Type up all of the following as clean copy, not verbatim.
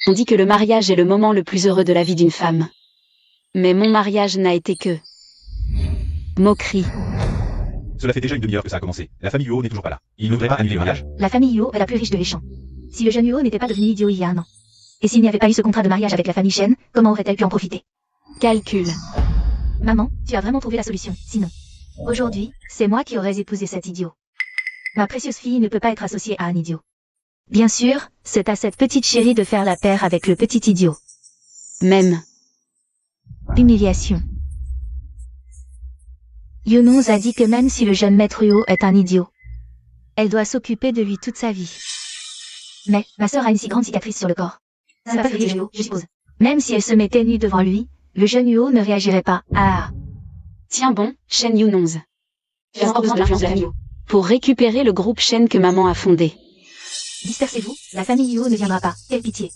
On dit que le mariage est le moment le plus heureux de la vie d'une femme. Mais mon mariage n'a été que... moquerie. Cela fait déjà une demi-heure que ça a commencé. La famille Huo n'est toujours pas là. Il ne voudrait pas annuler le mariage. La famille Huo est la plus riche de Heishan. Si le jeune Huo n'était pas devenu idiot il y a un an, et s'il n'y avait pas eu ce contrat de mariage avec la famille Shen, comment aurait-elle pu en profiter? Calcul. Maman, tu as vraiment trouvé la solution, sinon. Aujourd'hui, c'est moi qui aurais épousé cet idiot. Ma précieuse fille ne peut pas être associée à un idiot. Bien sûr, c'est à cette petite chérie de faire la paire avec le petit idiot. Même. Humiliation. Yunong a dit que même si le jeune maître Huo est un idiot, elle doit s'occuper de lui toute sa vie. Mais, ma sœur a une si grande cicatrice sur le corps. Ça va faire Huo, je suppose. Même si elle se mettait nue devant lui, le jeune Huo ne réagirait pas. Ah. Tiens bon, Shen Yunonz. J'ai encore besoin de l'influence de la famille Huo. Pour récupérer le groupe Shen que maman a fondé. Dispersez-vous, la famille Huo ne viendra pas. Quelle pitié.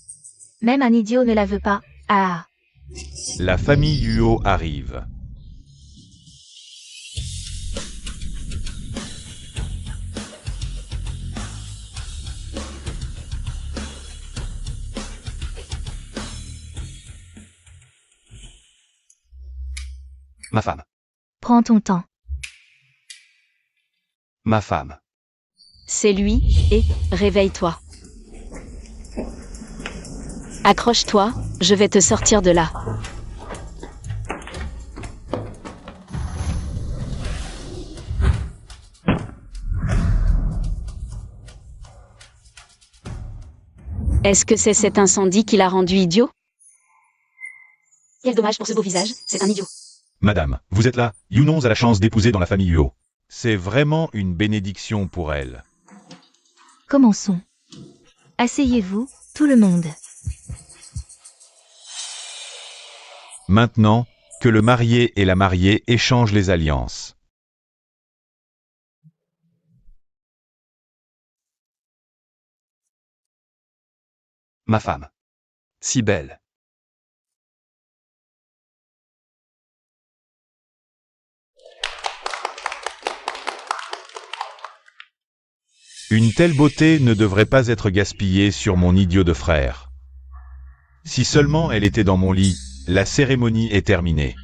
Même un idiot ne la veut pas. Ah. La famille Huo arrive. Ma femme. Prends ton temps. Ma femme. C'est lui, et réveille-toi. Accroche-toi, je vais te sortir de là. Est-ce que c'est cet incendie qui l'a rendu idiot? Quel dommage pour ce beau visage, c'est un idiot. Madame, vous êtes là. Yunong a la chance d'épouser dans la famille Huo. C'est vraiment une bénédiction pour elle. Commençons. Asseyez-vous, tout le monde. Maintenant, que le marié et la mariée échangent les alliances. Ma femme. Si belle. Une telle beauté ne devrait pas être gaspillée sur mon idiot de frère. Si seulement elle était dans mon lit, la cérémonie est terminée.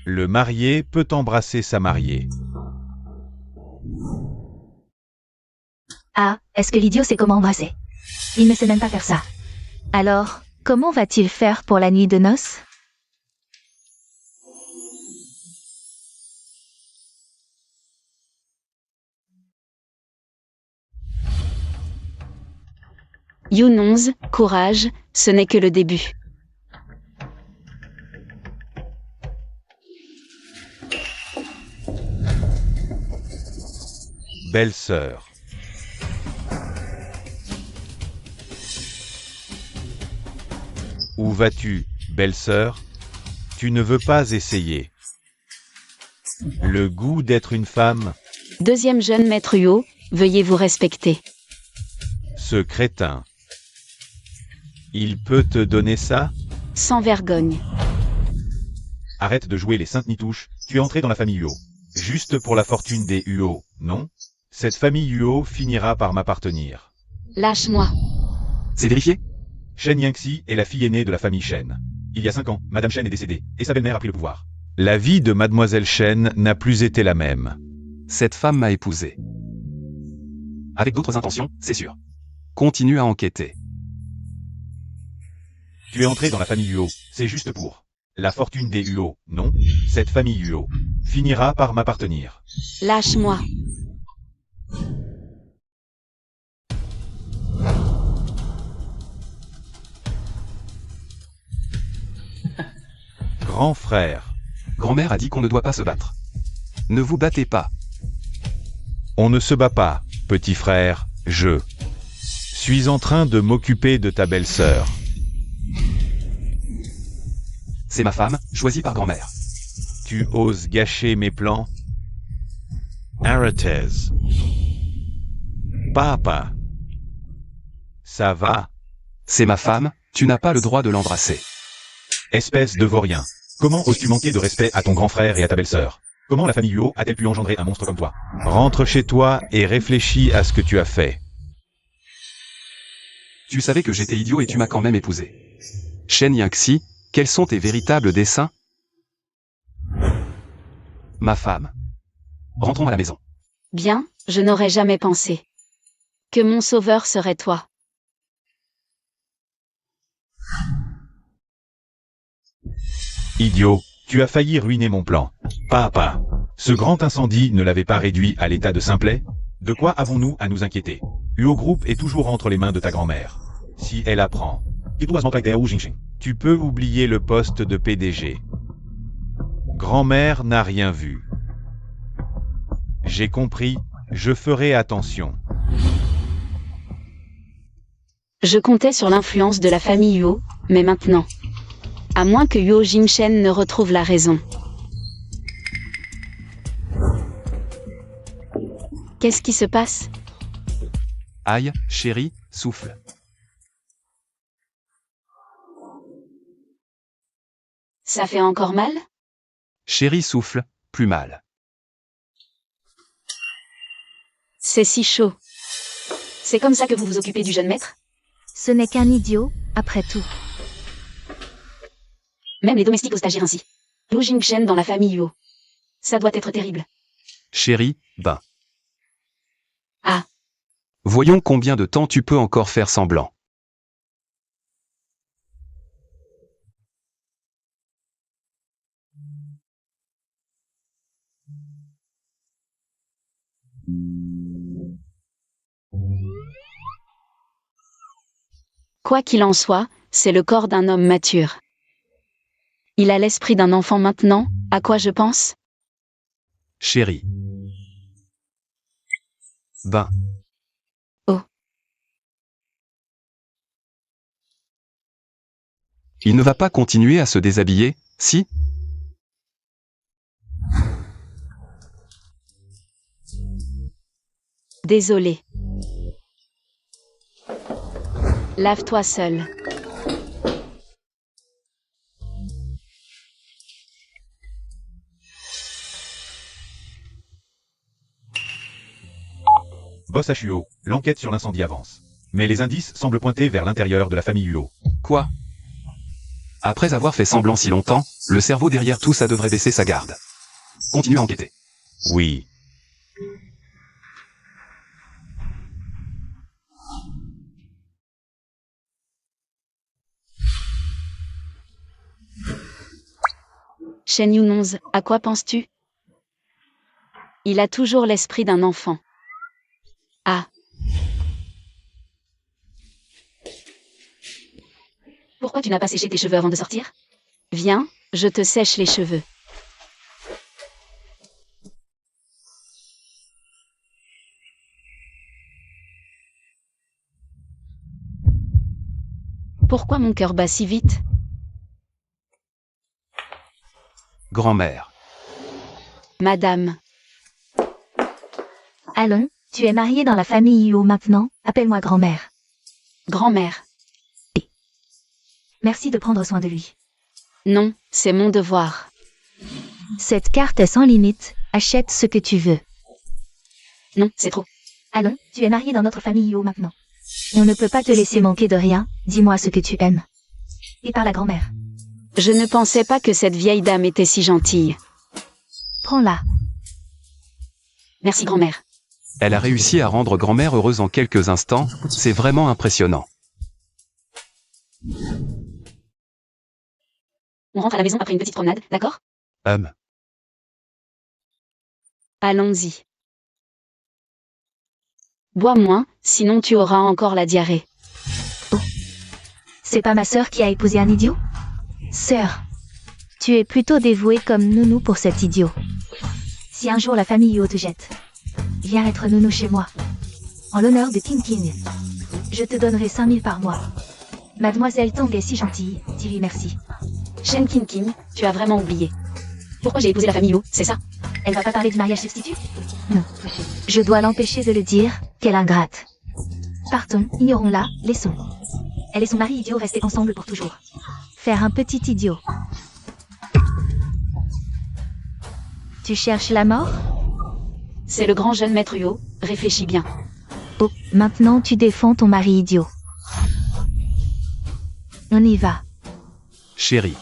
Le marié peut embrasser sa mariée. Ah, est-ce que l'idiot sait comment embrasser? Il ne sait même pas faire ça. Alors, comment va-t-il faire pour la nuit de noces? Yunonz, courage, ce n'est que le début. Belle-sœur. Où vas-tu, belle-sœur? Tu ne veux pas essayer. Le goût d'être une femme, Deuxième jeune maître Huo, veuillez vous respecter. ce crétin. Il peut te donner ça? Sans vergogne. Arrête de jouer les saintes nitouches. Tu es entré dans la famille Huo. Juste pour la fortune des Huo, non? Cette famille Huo finira par m'appartenir. Lâche-moi. C'est vérifié? Shen Yangxi est la fille aînée de la famille Shen. Il y a 5 ans, Madame Shen est décédée, et sa belle-mère a pris le pouvoir. La vie de Mademoiselle Shen n'a plus été la même. Cette femme m'a épousé. Avec d'autres intentions, c'est sûr. Continue à enquêter. Tu es entré dans la famille Huo, c'est juste pour la fortune des Huo, non? Cette famille Huo finira par m'appartenir. Lâche-moi. Grand frère, Grand-mère a dit qu'on ne doit pas se battre. Ne vous battez pas. on ne se bat pas, petit frère, je suis en train de m'occuper de ta belle-sœur. C'est ma femme, choisie par grand-mère. Tu oses gâcher mes plans? Arrêtez. Papa. Ça va? C'est ma femme, tu n'as pas le droit de l'embrasser. Espèce de vaurien. Comment oses-tu manquer de respect à ton grand frère et à ta belle-sœur? Comment la famille Huo a-t-elle pu engendrer un monstre comme toi? Rentre chez toi et réfléchis à ce que tu as fait. Tu savais que j'étais idiot et tu m'as quand même épousé. Shen Yangxi, quels sont tes véritables desseins? Ma femme. Rentrons à la maison. Bien, je n'aurais jamais pensé que mon sauveur serait toi. Idiot, tu as failli ruiner mon plan. Pas à pas. Ce grand incendie ne l'avait pas réduit à l'état de simplet? De quoi avons-nous à nous inquiéter? Huo Group est toujours entre les mains de ta grand-mère. Si elle apprend, tu peux oublier le poste de PDG. Grand-mère n'a rien vu. J'ai compris, je ferai attention. Je comptais sur l'influence de la famille Huo, mais maintenant. À moins que Huo Jingshen ne retrouve la raison. Qu'est-ce qui se passe? Aïe, chérie, souffle. Ça fait encore mal? Chérie souffle, plus mal. C'est si chaud. C'est comme ça que vous vous occupez du jeune maître? Ce n'est qu'un idiot, après tout. Même les domestiques osent agir ainsi. Huo Jingshen dans la famille Huo. Ça doit être terrible. Chérie, ben. Ah. Voyons combien de temps tu peux encore faire semblant. Quoi qu'il en soit, c'est le corps d'un homme mature. Il a l'esprit d'un enfant maintenant, à quoi je pense? Chérie. Ben. Oh. Il ne va pas continuer à se déshabiller, si? Désolé. Lave-toi seul. Boss HUO, l'enquête sur l'incendie avance. Mais les indices semblent pointer vers l'intérieur de la famille Huo. Quoi? Après avoir fait semblant si longtemps, le cerveau derrière tout ça devrait baisser sa garde. Continue à enquêter. Oui. Shen Yunonz, à quoi penses-tu? Il a toujours l'esprit d'un enfant. Ah. Pourquoi tu n'as pas séché tes cheveux avant de sortir? Viens, je te sèche les cheveux. Pourquoi mon cœur bat si vite? Grand-mère. Madame. Allons, tu es mariée dans la famille Huo maintenant, appelle-moi grand-mère. Grand-mère. Merci de prendre soin de lui. Non, c'est mon devoir. Cette carte est sans limite, achète ce que tu veux. Non, c'est trop. Allons, tu es mariée dans notre famille Huo maintenant. On ne peut pas te laisser manquer de rien, dis-moi ce que tu aimes. Et par la grand-mère. Je ne pensais pas que cette vieille dame était si gentille. Prends-la. Merci grand-mère. Elle a réussi à rendre grand-mère heureuse en quelques instants, c'est vraiment impressionnant. On rentre à la maison après une petite promenade, d'accord? Allons-y. Bois moins, sinon tu auras encore la diarrhée. C'est pas ma sœur qui a épousé un idiot? Sœur, tu es plutôt dévouée comme nounou pour cet idiot. Si un jour la famille Huo te jette, viens être nounou chez moi. En l'honneur de King King. Je te donnerai 5000 par mois. Mademoiselle Tong est si gentille, dis-lui merci. Shen King King, tu as vraiment oublié. Pourquoi j'ai épousé la famille Huo, c'est ça? Elle va pas parler du mariage substitut? Non. Je dois l'empêcher de le dire, quelle ingrate. Partons, ignorons-la, laissons. Elle et son mari idiot rester ensemble pour toujours. Faire un petit idiot. Tu cherches la mort? C'est le grand jeune maître Huo, réfléchis bien. Oh, maintenant tu défends ton mari idiot. On y va. Chérie.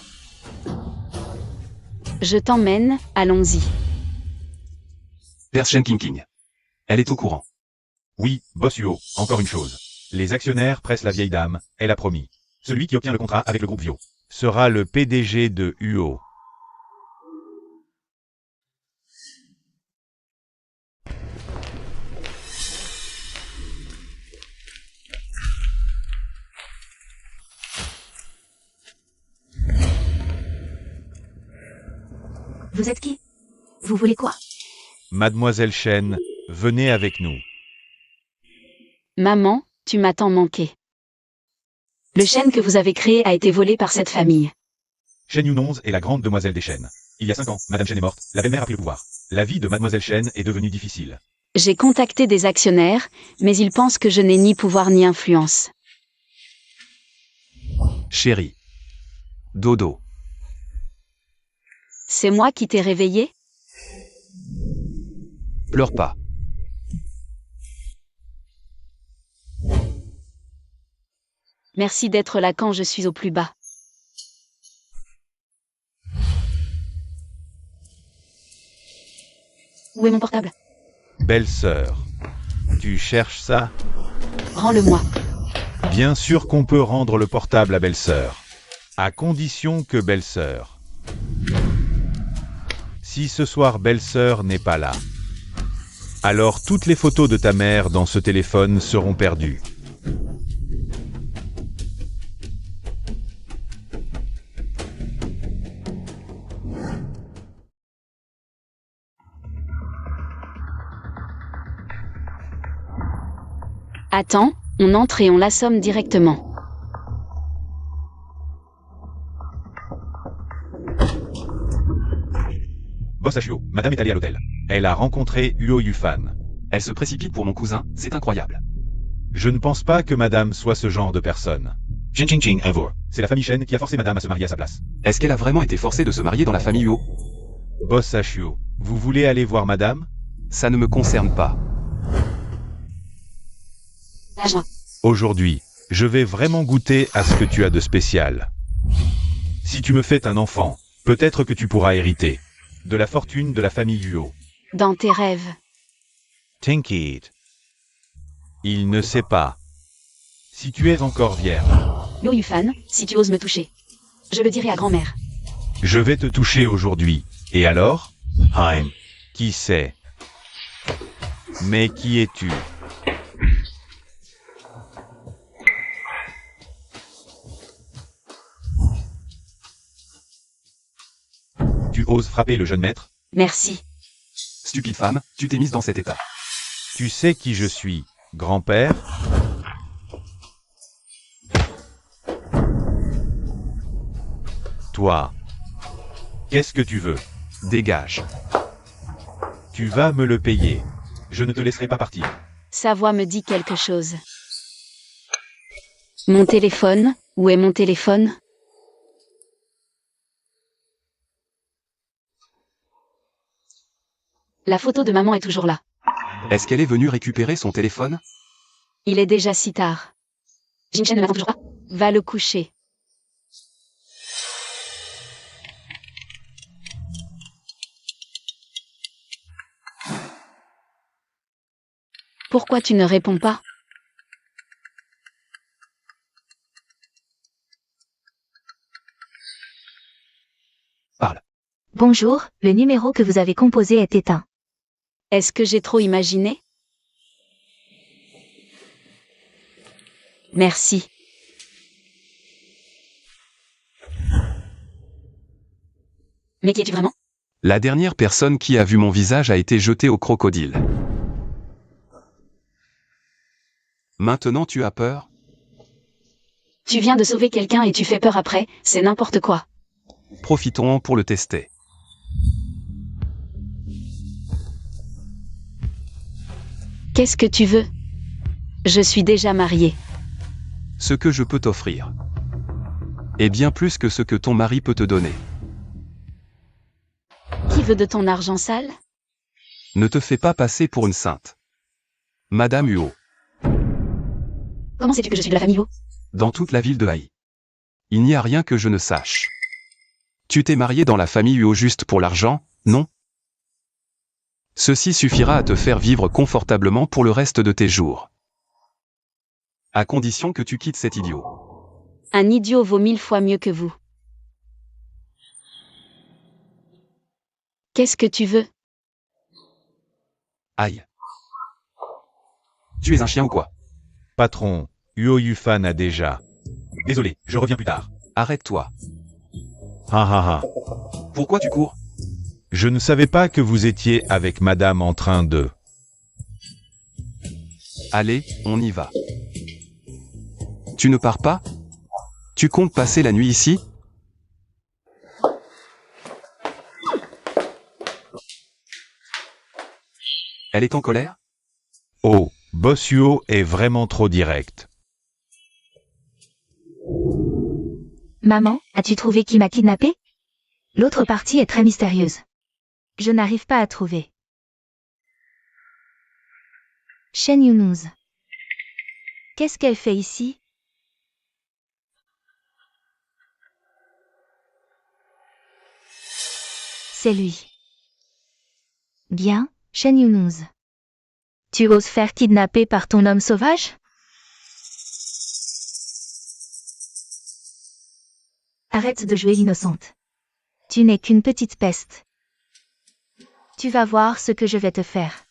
Je t'emmène, allons-y. Père Shen King. Elle est au courant. Oui, boss Huo, encore une chose. Les actionnaires pressent la vieille dame, elle a promis. Celui qui obtient le contrat avec le groupe Vio Sera le PDG de UO. Vous êtes qui? Vous voulez quoi? Mademoiselle Chen, venez avec nous. Maman, tu m'as tant manqué. Le chêne que vous avez créé a été volé par cette famille. Shen Yunonze est la grande demoiselle des Shen. Il y a 5 ans, Madame Shen est morte, la belle-mère a pris le pouvoir. La vie de Mademoiselle Shen est devenue difficile. J'ai contacté des actionnaires, mais ils pensent que je n'ai ni pouvoir ni influence. Chérie. Dodo. C'est moi qui t'ai réveillé? Pleure pas. Merci d'être là quand je suis au plus bas. Où est mon portable? Belle-sœur. Tu cherches ça? Rends-le-moi. Bien sûr qu'on peut rendre le portable à belle-sœur. À condition que belle-sœur. Si ce soir belle-sœur n'est pas là, alors toutes les photos de ta mère dans ce téléphone seront perdues. Attends, on entre et on l'assomme directement. Boss Ashio, Madame est allée à l'hôtel. Elle a rencontré Huo Yufan. Elle se précipite pour mon cousin, c'est incroyable. Je ne pense pas que Madame soit ce genre de personne. Shen Qingqing Avour. C'est la famille Shen qui a forcé Madame à se marier à sa place. Est-ce qu'elle a vraiment été forcée de se marier dans la famille Huo? Boss Ashio, vous voulez aller voir Madame? Ça ne me concerne pas. Lâche-moi. Aujourd'hui, je vais vraiment goûter à ce que tu as de spécial. Si tu me fais un enfant, peut-être que tu pourras hériter de la fortune de la famille Huo. Dans tes rêves. Tinky. Il ne sait pas. Si tu es encore vierge, Yo Yufan, si tu oses me toucher. Je le dirai à grand-mère. je vais te toucher aujourd'hui. Et alors? Hein. Qui sait? Mais qui es-tu? Tu oses frapper le jeune maître? Merci. Stupide femme, tu t'es mise dans cet état. Tu sais qui je suis, grand-père? Toi, qu'est-ce que tu veux? Dégage. Tu vas me le payer. Je ne te laisserai pas partir. Sa voix me dit quelque chose. Mon téléphone, où est mon téléphone? La photo de maman est toujours là. Est-ce qu'elle est venue récupérer son téléphone? Il est déjà si tard. Jinchen ne m'attend toujours pas. Va le coucher. Pourquoi tu ne réponds pas? Parle. Bonjour, le numéro que vous avez composé est éteint. Est-ce que j'ai trop imaginé? Merci. Mais qui es-tu vraiment? La dernière personne qui a vu mon visage a été jetée au crocodile. Maintenant tu as peur? Tu viens de sauver quelqu'un et tu fais peur après, c'est n'importe quoi. Profitons-en pour le tester. Qu'est-ce que tu veux? Je suis déjà mariée. Ce que je peux t'offrir est bien plus que ce que ton mari peut te donner. Qui veut de ton argent sale? Ne te fais pas passer pour une sainte. Madame Huo, Comment sais-tu que je suis de la famille Ho? dans toute la ville de Haï. Il n'y a rien que je ne sache. Tu t'es marié dans la famille Uo juste pour l'argent, non? Ceci suffira à te faire vivre confortablement pour le reste de tes jours. À condition que tu quittes cet idiot. Un idiot vaut 1000 fois mieux que vous. Qu'est-ce que tu veux? Aïe. Tu es un chien ou quoi? Patron, Uo Yufan a déjà. Désolé, je reviens plus tard. Arrête-toi. Ha ha ha. Pourquoi tu cours? Je ne savais pas que vous étiez avec madame en train de... Allez, on y va. Tu ne pars pas? Tu comptes passer la nuit ici? Elle est en colère? Oh, Boss Uo est vraiment trop direct. Maman, as-tu trouvé qui m'a kidnappé? L'autre partie est très mystérieuse. Je n'arrive pas à trouver. Shen Yunuz. Qu'est-ce qu'elle fait ici? C'est lui. Bien, Shen Yunuz. Tu oses faire kidnapper par ton homme sauvage? Arrête de jouer l'innocente. Tu n'es qu'une petite peste. Tu vas voir ce que je vais te faire.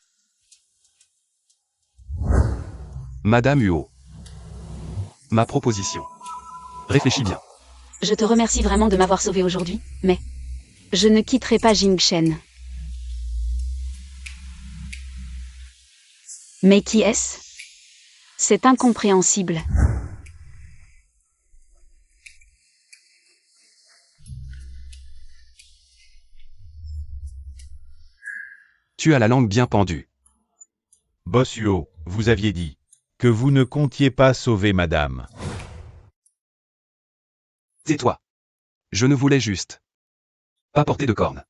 Madame Uo. Ma proposition. Réfléchis bien. Je te remercie vraiment de m'avoir sauvé aujourd'hui, mais je ne quitterai pas Jingshen. Mais qui est-ce? C'est incompréhensible. Tu as la langue bien pendue. Boss Uo, vous aviez dit que vous ne comptiez pas sauver madame. Tais-toi. Je ne voulais juste pas porter de cornes.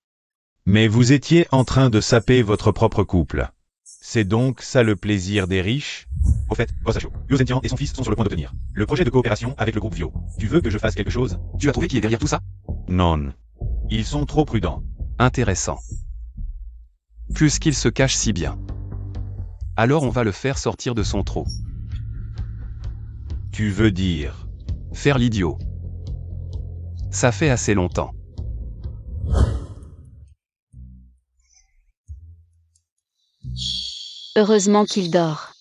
Mais vous étiez en train de saper votre propre couple. C'est donc ça le plaisir des riches? Au fait, Boss Asho, Uo Zentian et son fils sont sur le point d'obtenir le projet de coopération avec le groupe Vio. Tu veux que je fasse quelque chose? Tu as trouvé qui est derrière tout ça? Non. Ils sont trop prudents. Intéressant. Puisqu'il se cache si bien. Alors on va le faire sortir de son trou. Tu veux dire? Faire l'idiot. Ça fait assez longtemps. Heureusement qu'il dort.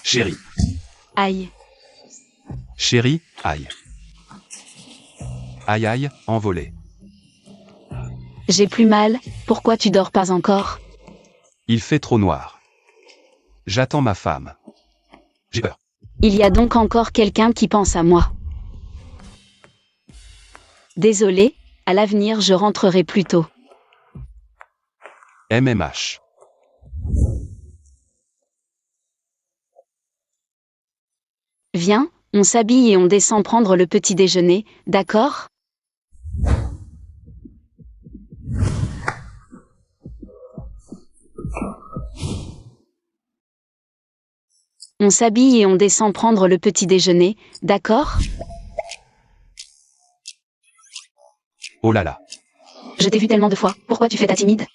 Chérie. Aïe. Chérie, aïe. Aïe aïe, envolé. J'ai plus mal, pourquoi tu dors pas encore? Il fait trop noir. J'attends ma femme. J'ai peur. Il y a donc encore quelqu'un qui pense à moi. Désolé, à l'avenir je rentrerai plus tôt. MMH. Viens, on s'habille et on descend prendre le petit déjeuner, d'accord? On s'habille et on descend prendre le petit déjeuner, d'accord? Oh là là. Je t'ai vu tellement de fois, pourquoi tu fais ta timide?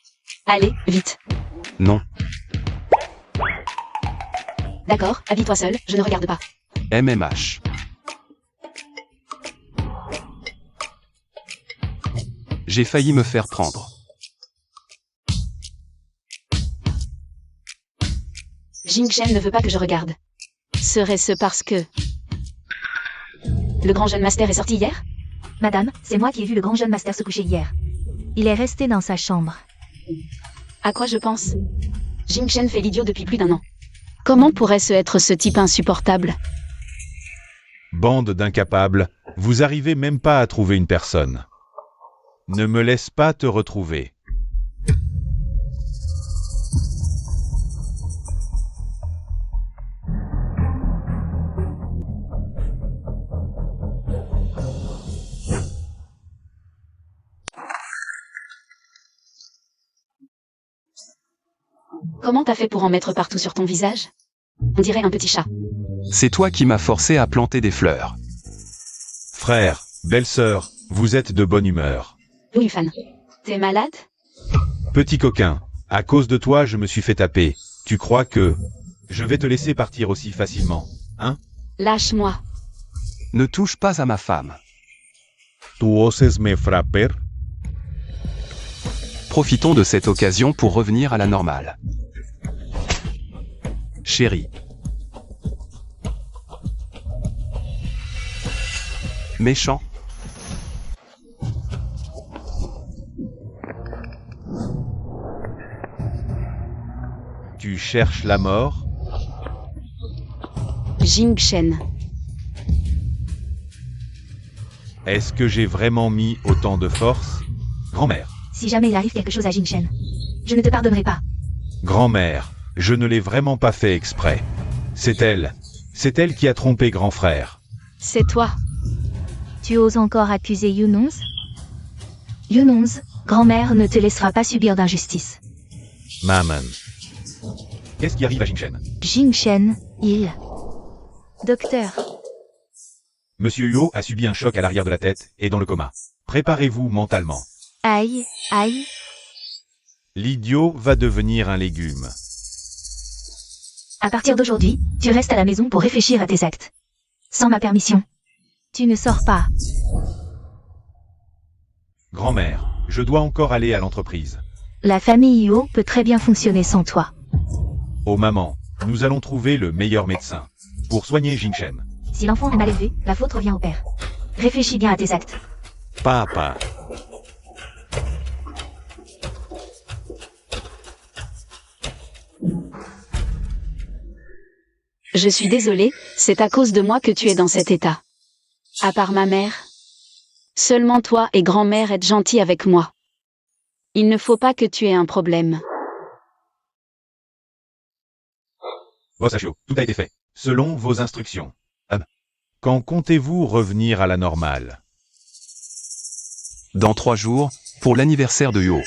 Allez, vite. Non. D'accord, habille-toi seul, je ne regarde pas. MMH. J'ai failli me faire prendre. Jingshen ne veut pas que je regarde. Serait-ce parce que... Le grand jeune master est sorti hier? Madame, c'est moi qui ai vu le grand jeune master se coucher hier. Il est resté dans sa chambre. À quoi je pense? Jingshen fait l'idiot depuis plus d'un an. Comment pourrait-ce être ce type insupportable? Bande d'incapables, vous arrivez même pas à trouver une personne. Ne me laisse pas te retrouver. Comment t'as fait pour en mettre partout sur ton visage? On dirait un petit chat. C'est toi qui m'as forcé à planter des fleurs. Frère, belle-sœur, vous êtes de bonne humeur. Oui, fan. T'es malade? Petit coquin, à cause de toi je me suis fait taper. Tu crois que je vais te laisser partir aussi facilement, hein? Lâche-moi. Ne touche pas à ma femme. Tu oses me frapper? Profitons de cette occasion pour revenir à la normale. Chérie. Méchant. Tu cherches la mort? Jing Shen. Est-ce que j'ai vraiment mis autant de force? Grand-mère. Si jamais il arrive quelque chose à Jing Shen, je ne te pardonnerai pas. Grand-mère, je ne l'ai vraiment pas fait exprès. C'est elle qui a trompé grand frère. C'est toi. Tu oses encore accuser Yunonz? Yunonz, grand-mère ne te laissera pas subir d'injustice. Maman. Qu'est-ce qui arrive à Jingchen? Jing Shen, il... Docteur, Monsieur Huo a subi un choc à l'arrière de la tête et dans le coma. Préparez-vous mentalement. aïe, aïe, L'idiot va devenir un légume. à partir d'aujourd'hui, tu restes à la maison pour réfléchir à tes actes. Sans ma permission. Tu ne sors pas. Grand-mère, je dois encore aller à l'entreprise. La famille Huo peut très bien fonctionner sans toi. Oh maman, nous allons trouver le meilleur médecin pour soigner Jingchen. Si l'enfant est mal élevé, la faute revient au père. Réfléchis bien à tes actes. Papa. Je suis désolée, c'est à cause de moi que tu es dans cet état. À part ma mère. Seulement toi et grand-mère êtes gentils avec moi. Il ne faut pas que tu aies un problème. Boss Ashio, tout a été fait. Selon vos instructions. Quand comptez-vous revenir à la normale? Dans 3 jours, pour l'anniversaire de Huo.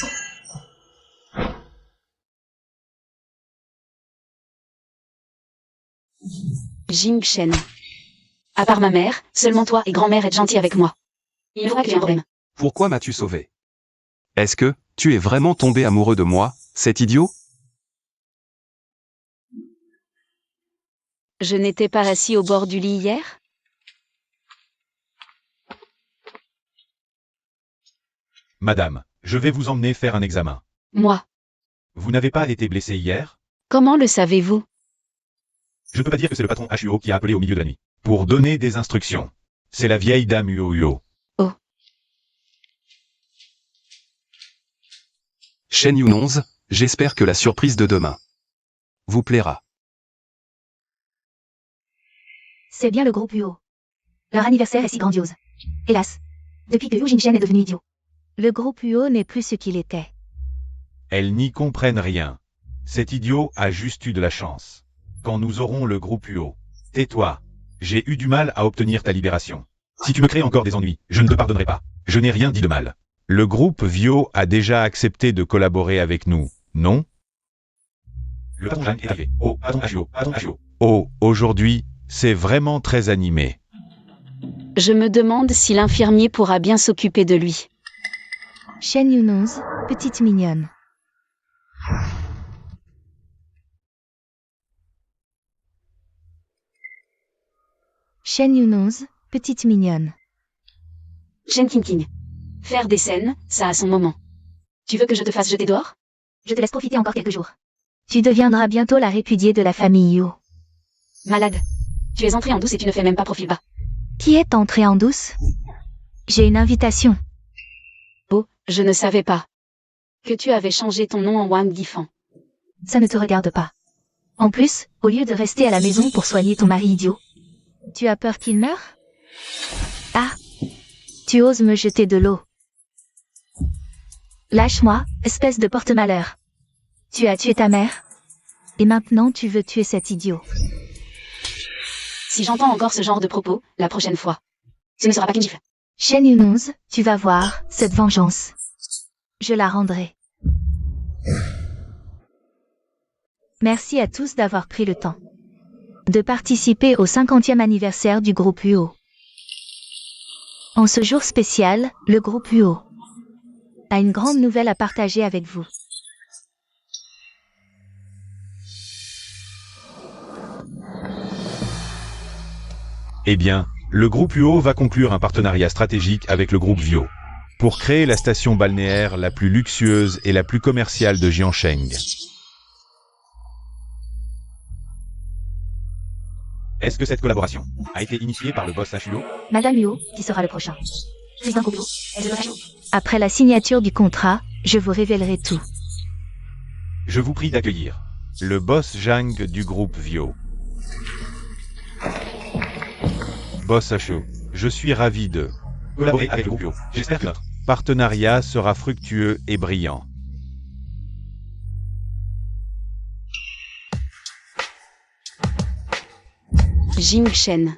Jing Shen. À part ma mère, seulement toi et grand-mère êtes gentils avec moi. Il ne faut pas que tu aies un problème. Pourquoi m'as-tu sauvé? Est-ce que tu es vraiment tombé amoureux de moi, cet idiot? Je n'étais pas assis au bord du lit hier? Madame, je vais vous emmener faire un examen. Moi. Vous n'avez pas été blessé hier? Comment le savez-vous? Je ne peux pas dire que c'est le patron Huo qui a appelé au milieu de la nuit pour donner des instructions. C'est la vieille dame Huo. Shen Yunonz, j'espère que la surprise de demain vous plaira. C'est bien le groupe Huo. Leur anniversaire est si grandiose. Hélas. Depuis que Yu Jingchen est devenu idiot. Le groupe Huo n'est plus ce qu'il était. Elles n'y comprennent rien. Cet idiot a juste eu de la chance. Quand nous aurons le groupe Huo. Tais-toi. J'ai eu du mal à obtenir ta libération. Si tu me crées encore des ennuis, je ne te pardonnerai pas. Je n'ai rien dit de mal. Le groupe Vio a déjà accepté de collaborer avec nous, non? Le patron Zhang est arrivé. Oh, patron Ashio. Oh, aujourd'hui, c'est vraiment très animé. Je me demande si l'infirmier pourra bien s'occuper de lui. Shen Yunonz, petite mignonne. Shen Yunonz, petite mignonne. Shen King. Faire des scènes, ça a son moment. Tu veux que je te fasse jeter dehors? Je te laisse profiter encore quelques jours. Tu deviendras bientôt la répudiée de la famille Huo. Malade. Tu es entré en douce et tu ne fais même pas profil bas. Qui est entré en douce? J'ai une invitation. Oh, je ne savais pas. Que tu avais changé ton nom en Wang Gifan. Ça ne te regarde pas. En plus, au lieu de rester à la maison pour soigner ton mari idiot, tu as peur qu'il meure? Ah! Tu oses me jeter de l'eau. Lâche-moi, espèce de porte-malheur. Tu as tué ta mère. Et maintenant tu veux tuer cet idiot. Si j'entends encore ce genre de propos, la prochaine fois, ce ne sera pas qu'une gifle. Shen Yunonz, tu vas voir, cette vengeance. Je la rendrai. Merci à tous d'avoir pris le temps. de participer au 50e anniversaire du groupe UO. En ce jour spécial, le groupe UO a une grande nouvelle à partager avec vous. Eh bien, le groupe UO va conclure un partenariat stratégique avec le groupe Vio pour créer la station balnéaire la plus luxueuse et la plus commerciale de Jiansheng. Est-ce que cette collaboration a été initiée par le boss HUO? Madame UO, qui sera le prochain président groupe UO, est-ce le boss HUO? Après la signature du contrat, je vous révélerai tout. Je vous prie d'accueillir le boss Zhang du groupe Vio. Boss HUO, je suis ravi de collaborer avec le groupe Vio. J'espère que notre partenariat sera fructueux et brillant. Jing Shen.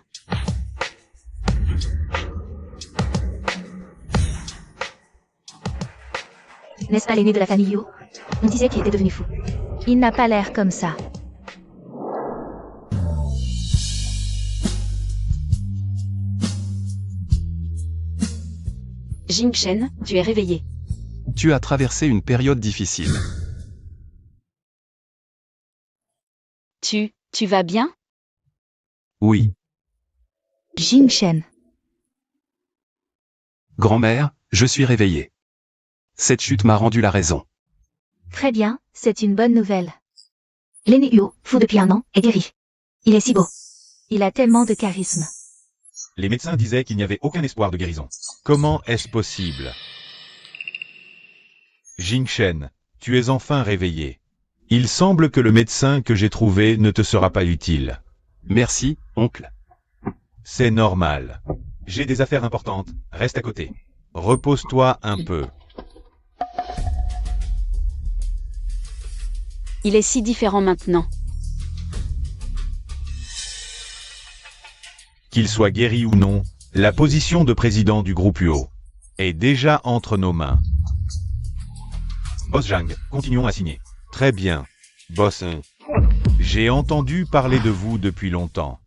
N'est-ce pas l'aîné de la famille UO? On disait qu'il était devenu fou. Il n'a pas l'air comme ça. Jing Shen, tu es réveillé. Tu as traversé une période difficile. Tu vas bien? Oui. Jing Shen. Grand-mère, je suis réveillé. Cette chute m'a rendu la raison. Très bien, c'est une bonne nouvelle. L'aîné UO, fou depuis 1 an, est guéri. Il est si beau. Il a tellement de charisme. Les médecins disaient qu'il n'y avait aucun espoir de guérison. Comment est-ce possible? Jing Shen, tu es enfin réveillé. Il semble que le médecin que j'ai trouvé ne te sera pas utile. Merci, oncle. C'est normal. J'ai des affaires importantes, reste à côté. Repose-toi un peu. Il est si différent maintenant. Qu'il soit guéri ou non, la position de président du groupe UO est déjà entre nos mains. Boss Zhang, continuons à signer. Très bien. Boss 1. J'ai entendu parler de vous depuis longtemps.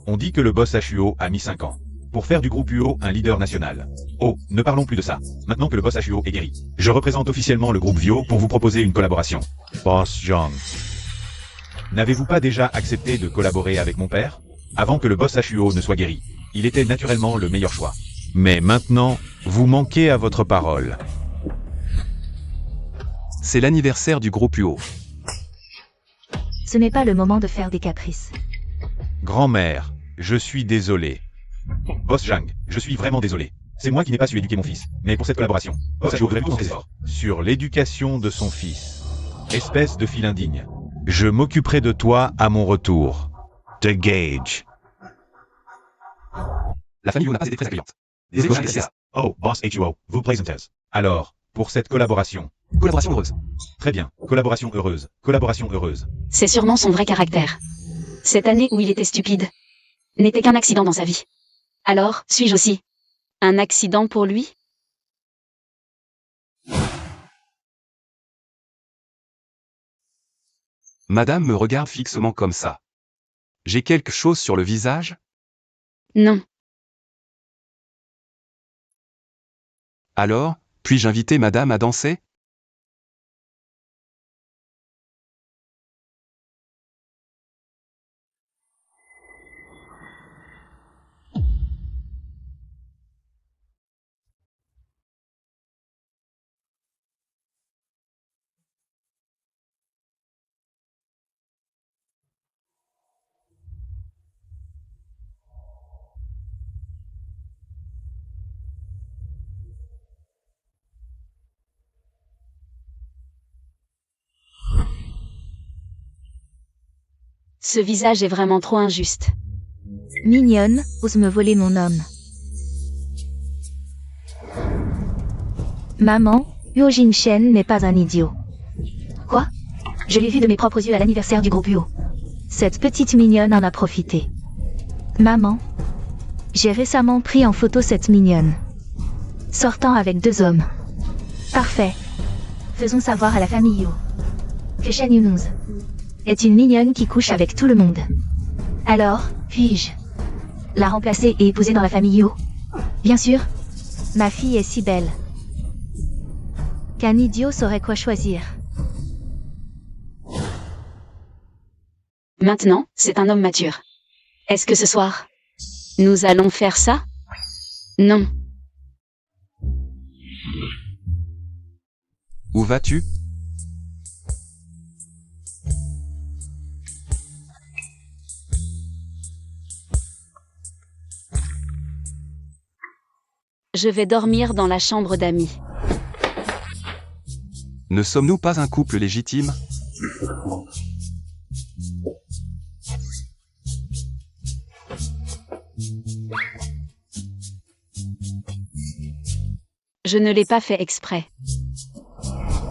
On dit que le boss HUO a mis 5 ans pour faire du groupe UO un leader national. Oh, ne parlons plus de ça. Maintenant que le boss HUO est guéri, je représente officiellement le groupe Vio pour vous proposer une collaboration. Boss Zhang. N'avez-vous pas déjà accepté de collaborer avec mon père? Avant que le boss HUO ne soit guéri, il était naturellement le meilleur choix. Mais maintenant, vous manquez à votre parole. C'est l'anniversaire du groupe UO. Ce n'est pas le moment de faire des caprices. Grand-mère, je suis désolé. Boss Zhang, je suis vraiment désolé. C'est moi qui n'ai pas su éduquer mon fils. Mais pour cette collaboration, Boss HUO devrait tous ses efforts sur l'éducation de son fils. Espèce de fil indigne. Je m'occuperai de toi à mon retour. The Gage. La famille UO n'a pas été très accueillante. Des éloges à ça. Oh, Boss HUO, vous plaisantez. Alors, pour cette collaboration. Collaboration heureuse. Très bien, collaboration heureuse, collaboration heureuse. C'est sûrement son vrai caractère. Cette année où il était stupide n'était qu'un accident dans sa vie. Alors, suis-je aussi un accident pour lui? Madame me regarde fixement comme ça. J'ai quelque chose sur le visage? Non. Alors, puis-je inviter madame à danser? Ce visage est vraiment trop injuste. Mignonne, ose me voler mon homme. Maman, Huo Jinshen n'est pas un idiot. Quoi? Je l'ai vu de mes propres yeux à l'anniversaire du groupe UO. Cette petite mignonne en a profité. Maman, j'ai récemment pris en photo cette mignonne. Sortant avec 2 hommes. Parfait. Faisons savoir à la famille UO que Shen Yunuz est une mignonne qui couche avec tout le monde. Alors, puis-je la remplacer et épouser dans la famille Yu? Bien sûr. Ma fille est si belle qu'un idiot saurait quoi choisir. Maintenant, c'est un homme mature. Est-ce que ce soir, nous allons faire ça? Non. Où vas-tu? Je vais dormir dans la chambre d'amis. Ne sommes-nous pas un couple légitime? Je ne l'ai pas fait exprès.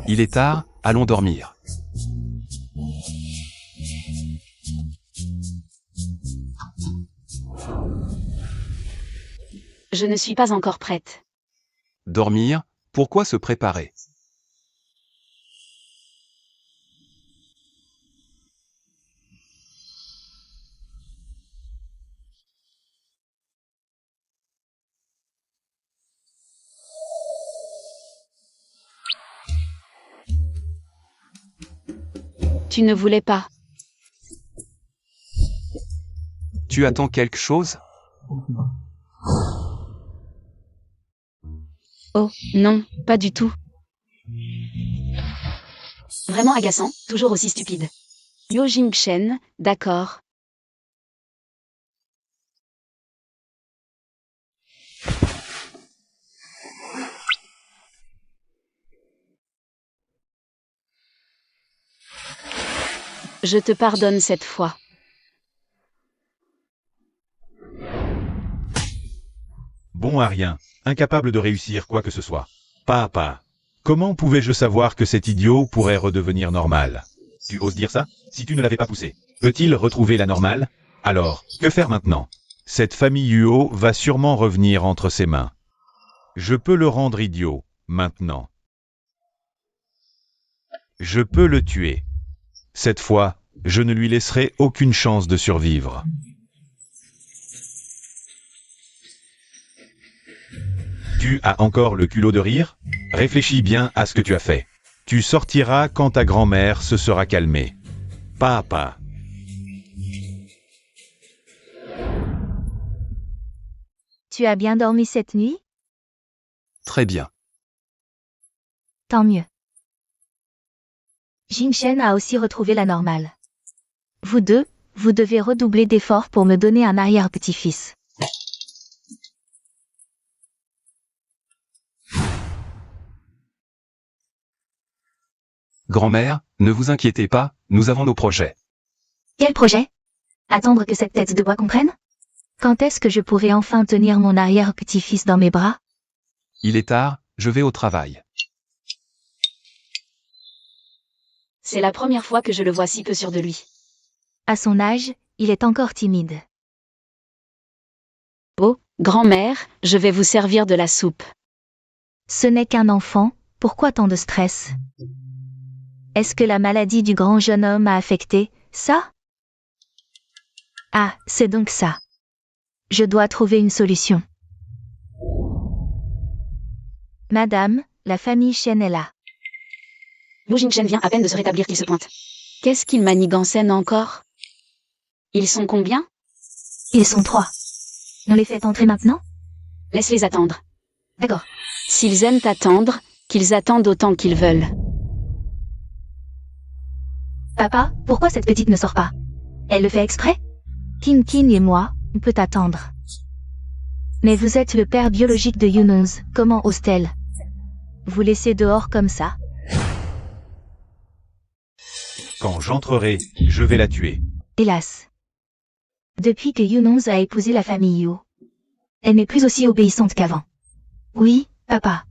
Il est tard, allons dormir. Je ne suis pas encore prête. Dormir, pourquoi se préparer? Tu ne voulais pas. Tu attends quelque chose? Oh, non, pas du tout. Vraiment agaçant, toujours aussi stupide. Yo Jingchen, d'accord. Je te pardonne cette fois. Bon à rien, incapable de réussir quoi que ce soit. Papa. Comment pouvais-je savoir que cet idiot pourrait redevenir normal? Tu oses dire ça? Si tu ne l'avais pas poussé, peut-il retrouver la normale? Alors, que faire maintenant? Cette famille Huo va sûrement revenir entre ses mains. Je peux le rendre idiot, maintenant. Je peux le tuer. Cette fois, je ne lui laisserai aucune chance de survivre. Tu as encore le culot de rire? Réfléchis bien à ce que tu as fait. Tu sortiras quand ta grand-mère se sera calmée. Papa. Tu as bien dormi cette nuit? Très bien. Tant mieux. Jingchen a aussi retrouvé la normale. Vous deux, vous devez redoubler d'efforts pour me donner un arrière-petit-fils. Grand-mère, ne vous inquiétez pas, nous avons nos projets. Quel projet? Attendre que cette tête de bois comprenne? Quand est-ce que je pourrai enfin tenir mon arrière-petit-fils dans mes bras? Il est tard, je vais au travail. C'est la première fois que je le vois si peu sûr de lui. À son âge, il est encore timide. Oh, grand-mère, je vais vous servir de la soupe. Ce n'est qu'un enfant, pourquoi tant de stress? Est-ce que la maladie du grand jeune homme a affecté ça? Ah, c'est donc ça. Je dois trouver une solution. Madame, la famille Shen est là. Wu Jingchen vient à peine de se rétablir qu'il se pointe. Qu'est-ce qu'il manigancène encore? Ils sont combien? Ils sont 3. On les fait entrer maintenant? Laisse-les attendre. D'accord. S'ils aiment attendre, qu'ils attendent autant qu'ils veulent. Papa, pourquoi cette petite ne sort pas? Elle le fait exprès? Kin Kin et moi, on peut attendre. Mais vous êtes le père biologique de Yunons, comment ose-t-elle vous laisser dehors comme ça? Quand j'entrerai, je vais la tuer. Hélas. Depuis que Yunons a épousé la famille Yu, elle n'est plus aussi obéissante qu'avant. Oui, papa.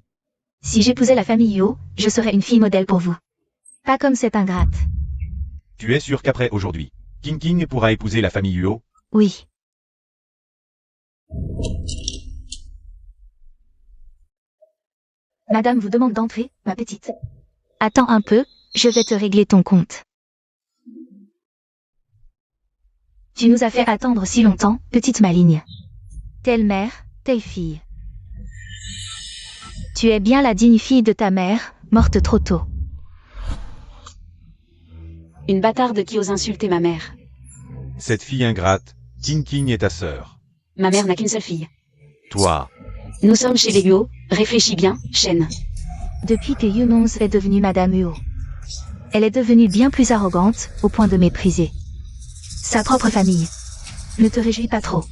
Si j'épousais la famille Yu, je serais une fille modèle pour vous. Pas comme cette ingrate. Tu es sûr qu'après aujourd'hui, King King pourra épouser la famille Huo? Oui. Madame vous demande d'entrer, ma petite. Attends un peu, je vais te régler ton compte. Tu nous as fait attendre si longtemps, petite maligne. Telle mère, telle fille. Tu es bien la digne fille de ta mère, morte trop tôt. Une bâtarde qui ose insulter ma mère. Cette fille ingrate, King King est ta sœur. Ma mère n'a qu'une seule fille. Toi, Nous sommes chez les Huo, réfléchis bien, Shen. Depuis que Yunons est devenue Madame Huo, elle est devenue bien plus arrogante, au point de mépriser sa propre famille. Ne te réjouis pas trop.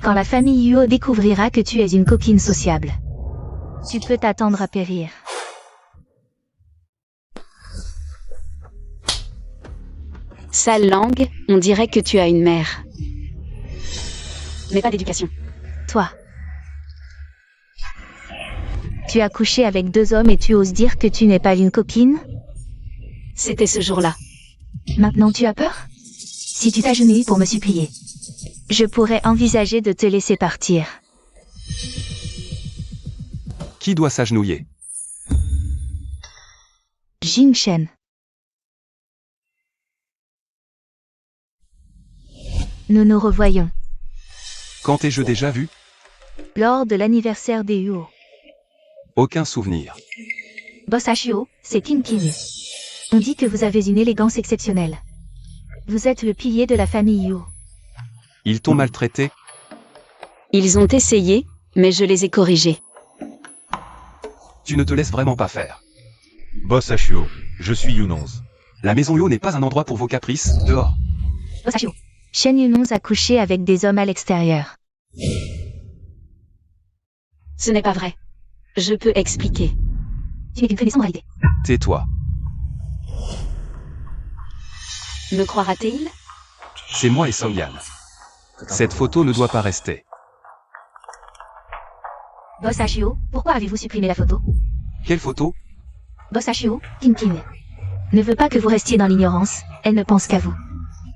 Quand la famille Huo découvrira que tu es une coquine sociable, tu peux t'attendre à périr. Sale langue, on dirait que tu as une mère. Mais pas d'éducation. Toi. Tu as couché avec 2 hommes et tu oses dire que tu n'es pas une coquine? C'était ce jour-là. Maintenant tu as peur? Si tu t'agenouilles pour me supplier, je pourrais envisager de te laisser partir. Qui doit s'agenouiller? Jing Shen. Nous nous revoyons. Quand t'ai-je déjà vu? Lors de l'anniversaire des Huo. Aucun souvenir. Boss Hyo, c'est King King. On dit que vous avez une élégance exceptionnelle. Vous êtes le pilier de la famille Huo. Ils t'ont maltraité? Ils ont essayé, mais je les ai corrigés. Tu ne te laisses vraiment pas faire. Boss Hyo, je suis Yunons. La maison Yo n'est pas un endroit pour vos caprices, dehors. Boss Hyo. Shen Yunons a couché avec des hommes à l'extérieur. Ce n'est pas vrai. Je peux expliquer. Tu n'es qu'une connaissance en réalité. Tais-toi. Me croira-t-il? C'est moi et Songyan. Cette photo ne doit pas rester. Boss Hyo, pourquoi avez-vous supprimé la photo? Quelle photo? Boss Hyo, King King ne veut pas que vous restiez dans l'ignorance, elle ne pense qu'à vous.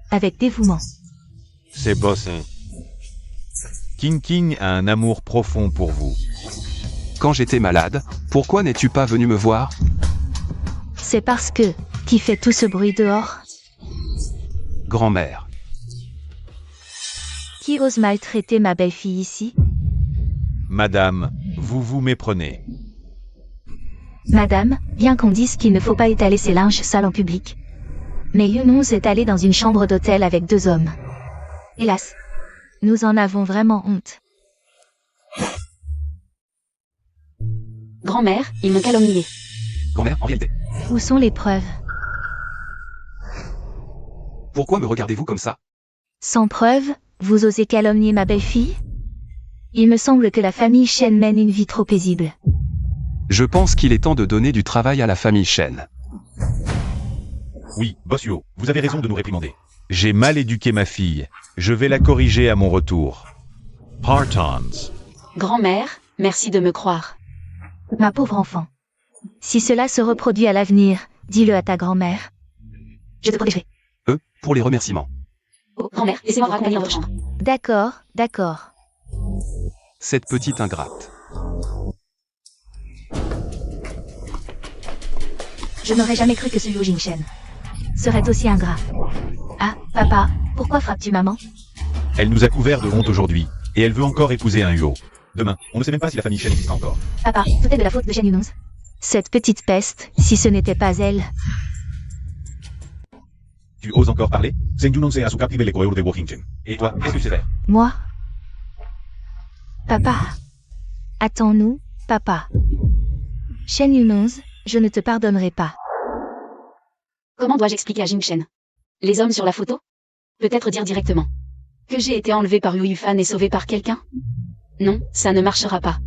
Avec dévouement. C'est Boss, hein. King King a un amour profond pour vous. Quand j'étais malade, pourquoi n'es-tu pas venu me voir? C'est parce que, qui fait tout ce bruit dehors? Grand-mère. Qui ose maltraiter ma belle-fille ici? Madame, vous vous méprenez. Madame, bien qu'on dise qu'il ne faut pas étaler ses linges sales en public. Mais Yunons est allé dans une chambre d'hôtel avec 2 hommes. Hélas, nous en avons vraiment honte. Grand-mère, ils m'ont calomnié. Grand-mère, en réalité. Où sont les preuves? Pourquoi me regardez-vous comme ça? Sans preuve, vous osez calomnier ma belle-fille? Il me semble que la famille Shen mène une vie trop paisible. Je pense qu'il est temps de donner du travail à la famille Shen. Oui, Boss Huo, vous avez raison de nous réprimander. J'ai mal éduqué ma fille. Je vais la corriger à mon retour. Partons. Grand-mère, merci de me croire. Ma pauvre enfant. Si cela se reproduit à l'avenir, dis-le à ta grand-mère. Je te protégerai. Pour les remerciements. Oh, grand-mère, laissez-moi vous accompagner dans votre chambre. D'accord, d'accord. Cette petite ingrate. Je n'aurais jamais cru que ce Yu Jingshen serait aussi ingrat. Ah, papa, pourquoi frappes-tu maman? Elle nous a couvert de honte aujourd'hui, et elle veut encore épouser un Huo. Demain, on ne sait même pas si la famille Shen existe encore. Papa, tout est de la faute de Shen Yunons. Cette petite peste, si ce n'était pas elle. Tu oses encore parler? Zeng Yunong se asuka prive le coeur de Wohingen. Et toi, qu'est-ce que tu sais faire? Moi? Papa. Attends-nous, papa. Shen Yunons, je ne te pardonnerai pas. Comment dois-je expliquer à Jing Shen? Les hommes sur la photo? Peut-être dire directement que j'ai été enlevé par Yu Yufan et sauvé par quelqu'un? Non, ça ne marchera pas.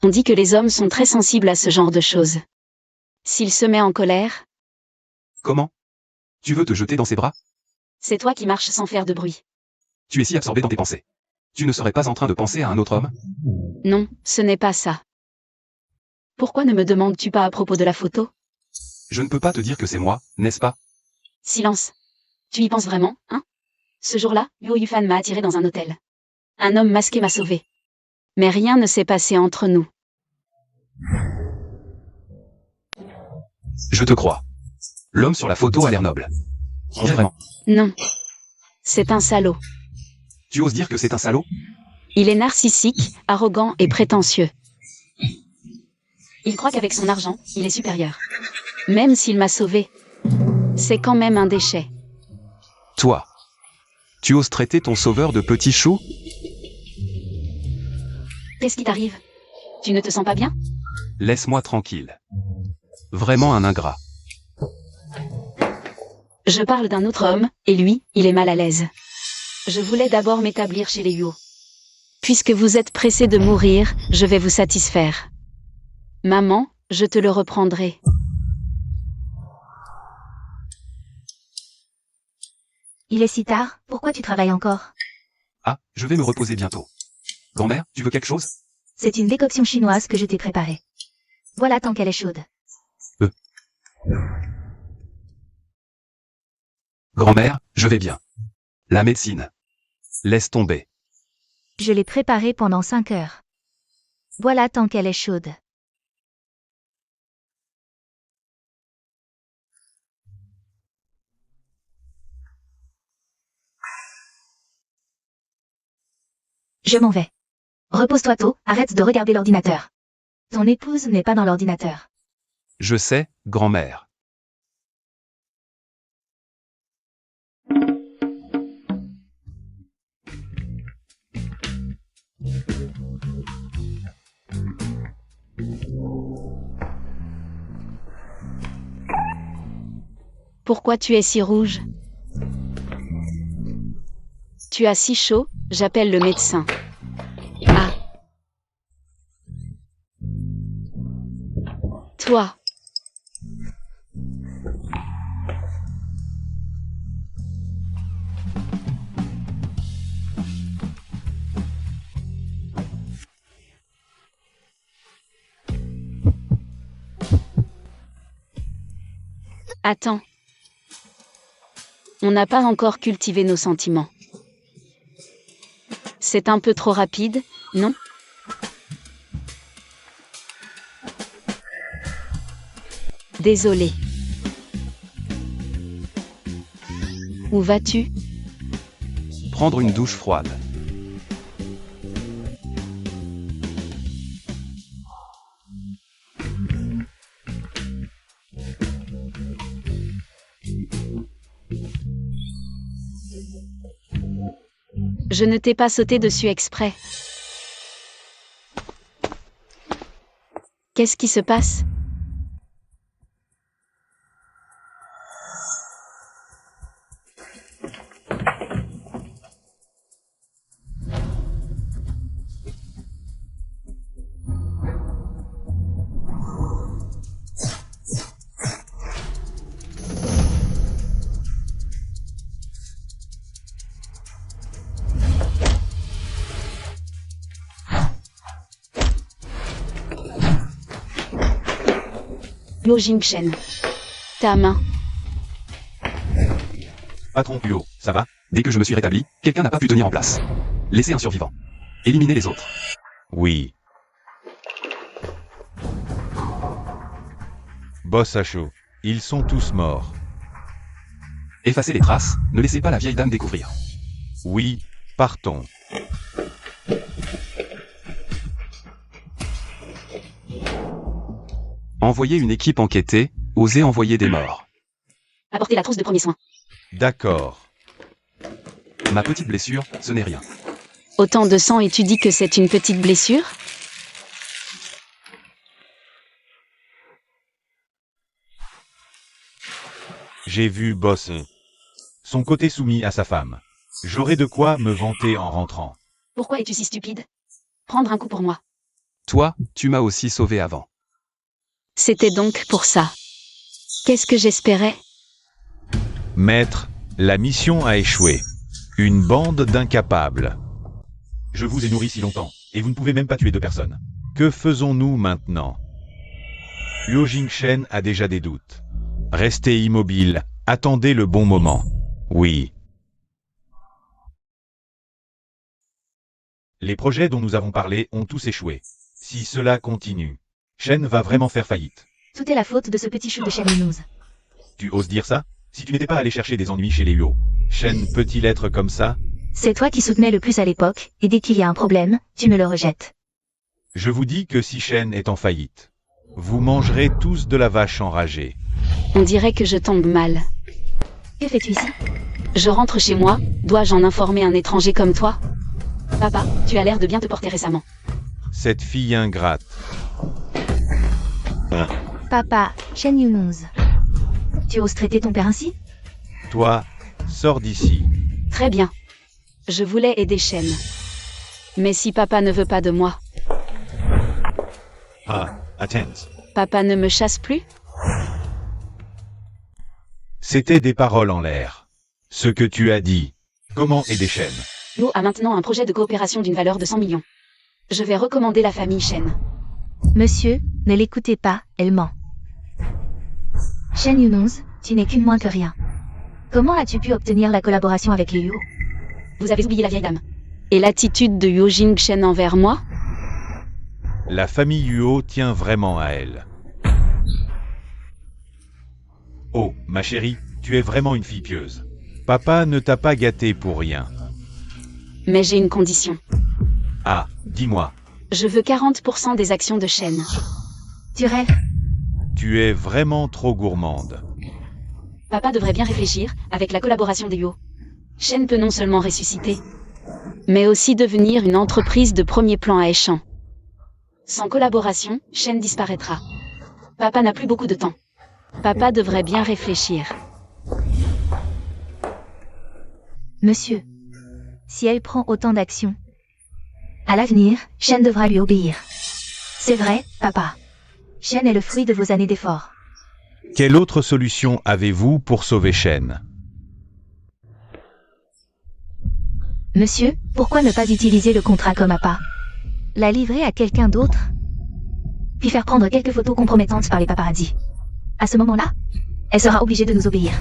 On dit que les hommes sont très sensibles à ce genre de choses. S'il se met en colère, Comment? Tu veux te jeter dans ses bras? c'est toi qui marches sans faire de bruit. Tu es si absorbé dans tes pensées. Tu ne serais pas en train de penser à un autre homme? Non, ce n'est pas ça. Pourquoi ne me demandes-tu pas à propos de la photo? Je ne peux pas te dire que c'est moi, n'est-ce pas? Silence. Tu y penses vraiment, hein? Ce jour-là, Yu Yufan m'a attiré dans un hôtel. Un homme masqué m'a sauvé. Mais rien ne s'est passé entre nous. Je te crois. L'homme sur la photo a l'air noble. On dirait vraiment. Non. C'est un salaud. Tu oses dire que c'est un salaud? Il est narcissique, arrogant et prétentieux. Il croit qu'avec son argent, il est supérieur. Même s'il m'a sauvé, c'est quand même un déchet. Toi. Tu oses traiter ton sauveur de petit chou? Qu'est-ce qui t'arrive? Tu ne te sens pas bien? Laisse-moi tranquille. Vraiment un ingrat. Je parle d'un autre homme, et lui, il est mal à l'aise. Je voulais d'abord m'établir chez les Yuo. Puisque vous êtes pressé de mourir, je vais vous satisfaire. Maman, je te le reprendrai. Il est si tard, pourquoi tu travailles encore? Ah, je vais me reposer bientôt. Grand-mère, tu veux quelque chose? C'est une décoction chinoise que je t'ai préparée. Voilà tant qu'elle est chaude. Grand-mère, je vais bien. La médecine. Laisse tomber. Je l'ai préparée pendant 5 heures. Voilà tant qu'elle est chaude. Je m'en vais. Repose-toi tôt, arrête de regarder l'ordinateur. Ton épouse n'est pas dans l'ordinateur. Je sais, grand-mère. Pourquoi tu es si rouge? Tu as si chaud, j'appelle le médecin. Ah. Toi. Attends. On n'a pas encore cultivé nos sentiments. C'est un peu trop rapide, non? Désolé. Où vas-tu? Prendre une douche froide. Je ne t'ai pas sauté dessus exprès. Qu'est-ce qui se passe? Yo Jingshen. Ta main. Patron Huo, ça va? Dès que je me suis rétabli, quelqu'un n'a pas pu tenir en place. Laissez un survivant. Éliminez les autres. Oui. Boss à chaud. Ils sont tous morts. Effacez les traces, ne laissez pas la vieille dame découvrir. Oui, partons. Envoyez une équipe enquêter, osez envoyer des morts. Apportez la trousse de premier soin. D'accord. Ma petite blessure, ce n'est rien. Autant de sang et tu dis que c'est une petite blessure? J'ai vu Boss. Son côté soumis à sa femme. J'aurai de quoi me vanter en rentrant. Pourquoi es-tu si stupide? Prendre un coup pour moi. Toi, tu m'as aussi sauvé avant. C'était donc pour ça. Qu'est-ce que j'espérais? Maître, la mission a échoué. Une bande d'incapables. Je vous ai nourri si longtemps, et vous ne pouvez même pas tuer 2 personnes. Que faisons-nous maintenant? Huo Jingshen a déjà des doutes. Restez immobile, attendez le bon moment. Oui. Les projets dont nous avons parlé ont tous échoué. Si cela continue, Shen va vraiment faire faillite. Tout est la faute de ce petit chou de Shen Yunus. Tu oses dire ça? Si tu n'étais pas allé chercher des ennuis chez les Huo, Shen peut-il être comme ça? C'est toi qui soutenais le plus à l'époque, et dès qu'il y a un problème, tu me le rejettes. Je vous dis que si Shen est en faillite, vous mangerez tous de la vache enragée. On dirait que je tombe mal. Que fais-tu ici? Je rentre chez moi, dois-je en informer un étranger comme toi? Papa, tu as l'air de bien te porter récemment. Cette fille ingrate. Papa, Shen Yunons. Tu oses traiter ton père ainsi? Toi, sors d'ici. Très bien. Je voulais aider Shen. Mais si papa ne veut pas de moi, Attends. papa ne me chasse plus? C'était des paroles en l'air. Ce que tu as dit. Comment aider Shen? Yo a maintenant un projet de coopération d'une valeur de 100 millions. Je vais recommander la famille Shen. Monsieur, ne l'écoutez pas, elle ment. Shen Yunons, tu n'es qu'une moins que rien. Comment as-tu pu obtenir la collaboration avec les Huo? Vous avez oublié la vieille dame. Et l'attitude de Yo Jing-Shen envers moi? La famille Huo tient vraiment à elle. Oh, ma chérie, tu es vraiment une fille pieuse. Papa ne t'a pas gâté pour rien. Mais j'ai une condition. Ah, dis-moi, Je veux 40% des actions de Shen. Tu rêves? tu es vraiment trop gourmande. Papa devrait bien réfléchir, avec la collaboration des Huo. Shen peut non seulement ressusciter, mais aussi devenir une entreprise de premier plan à Échamps. Sans collaboration, Shen disparaîtra. Papa n'a plus beaucoup de temps. Papa devrait bien réfléchir. Monsieur, si elle prend autant d'actions, à l'avenir, Shen devra lui obéir. C'est vrai, papa. Shen est le fruit de vos années d'efforts. Quelle autre solution avez-vous pour sauver Shen? Monsieur, pourquoi ne pas utiliser le contrat comme appât? La livrer à quelqu'un d'autre? Puis faire prendre quelques photos compromettantes par les paparazzis. À ce moment-là, elle sera obligée de nous obéir.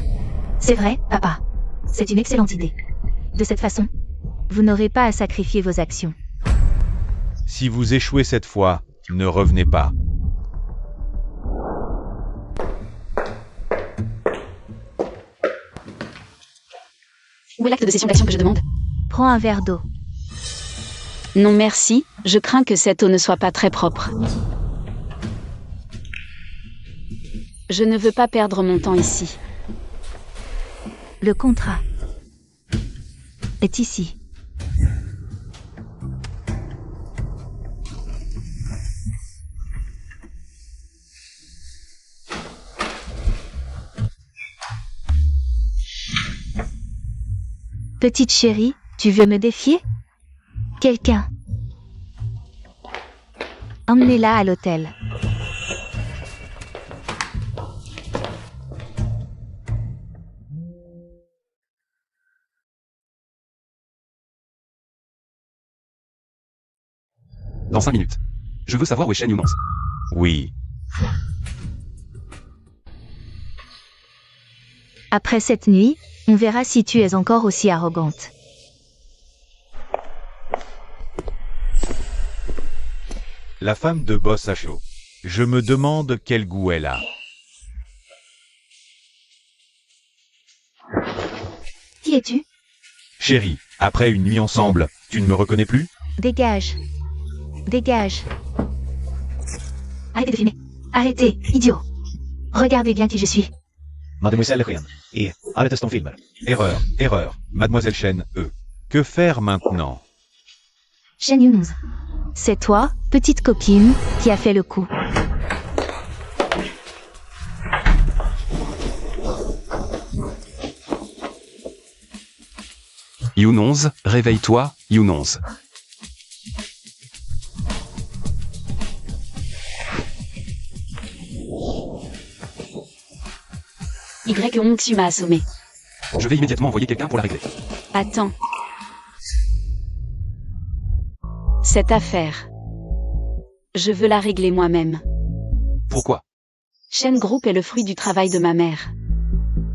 C'est vrai, papa. C'est une excellente idée. De cette façon, vous n'aurez pas à sacrifier vos actions. Si vous échouez cette fois, ne revenez pas. Où est l'acte de cession d'action que je demande? Prends un verre d'eau. Non merci, je crains que cette eau ne soit pas très propre. Je ne veux pas perdre mon temps ici. Le contrat est ici. Petite chérie, tu veux me défier? Quelqu'un. Emmenez-la à l'hôtel. Dans 5 minutes. Je veux savoir où est Shen Yunons. Oui. Après cette nuit, on verra si tu es encore aussi arrogante. La femme de Boss a chaud. Je me demande quel goût elle a. Qui es-tu? Chérie, après une nuit ensemble, tu ne me reconnais plus? Dégage. Dégage. Arrêtez de filmer. Arrêtez, idiot. Regardez bien qui je suis. Mademoiselle Rien. Et arrête ton film. Erreur. Mademoiselle Shen, Que faire maintenant? Shen Yunons. C'est toi, petite copine, qui a fait le coup. Yunons, réveille-toi, Yunons. Y Hongxu m'a assommé. Je vais immédiatement envoyer quelqu'un pour la régler. Attends. Cette affaire. Je veux la régler moi-même. Pourquoi? Shen Group est le fruit du travail de ma mère.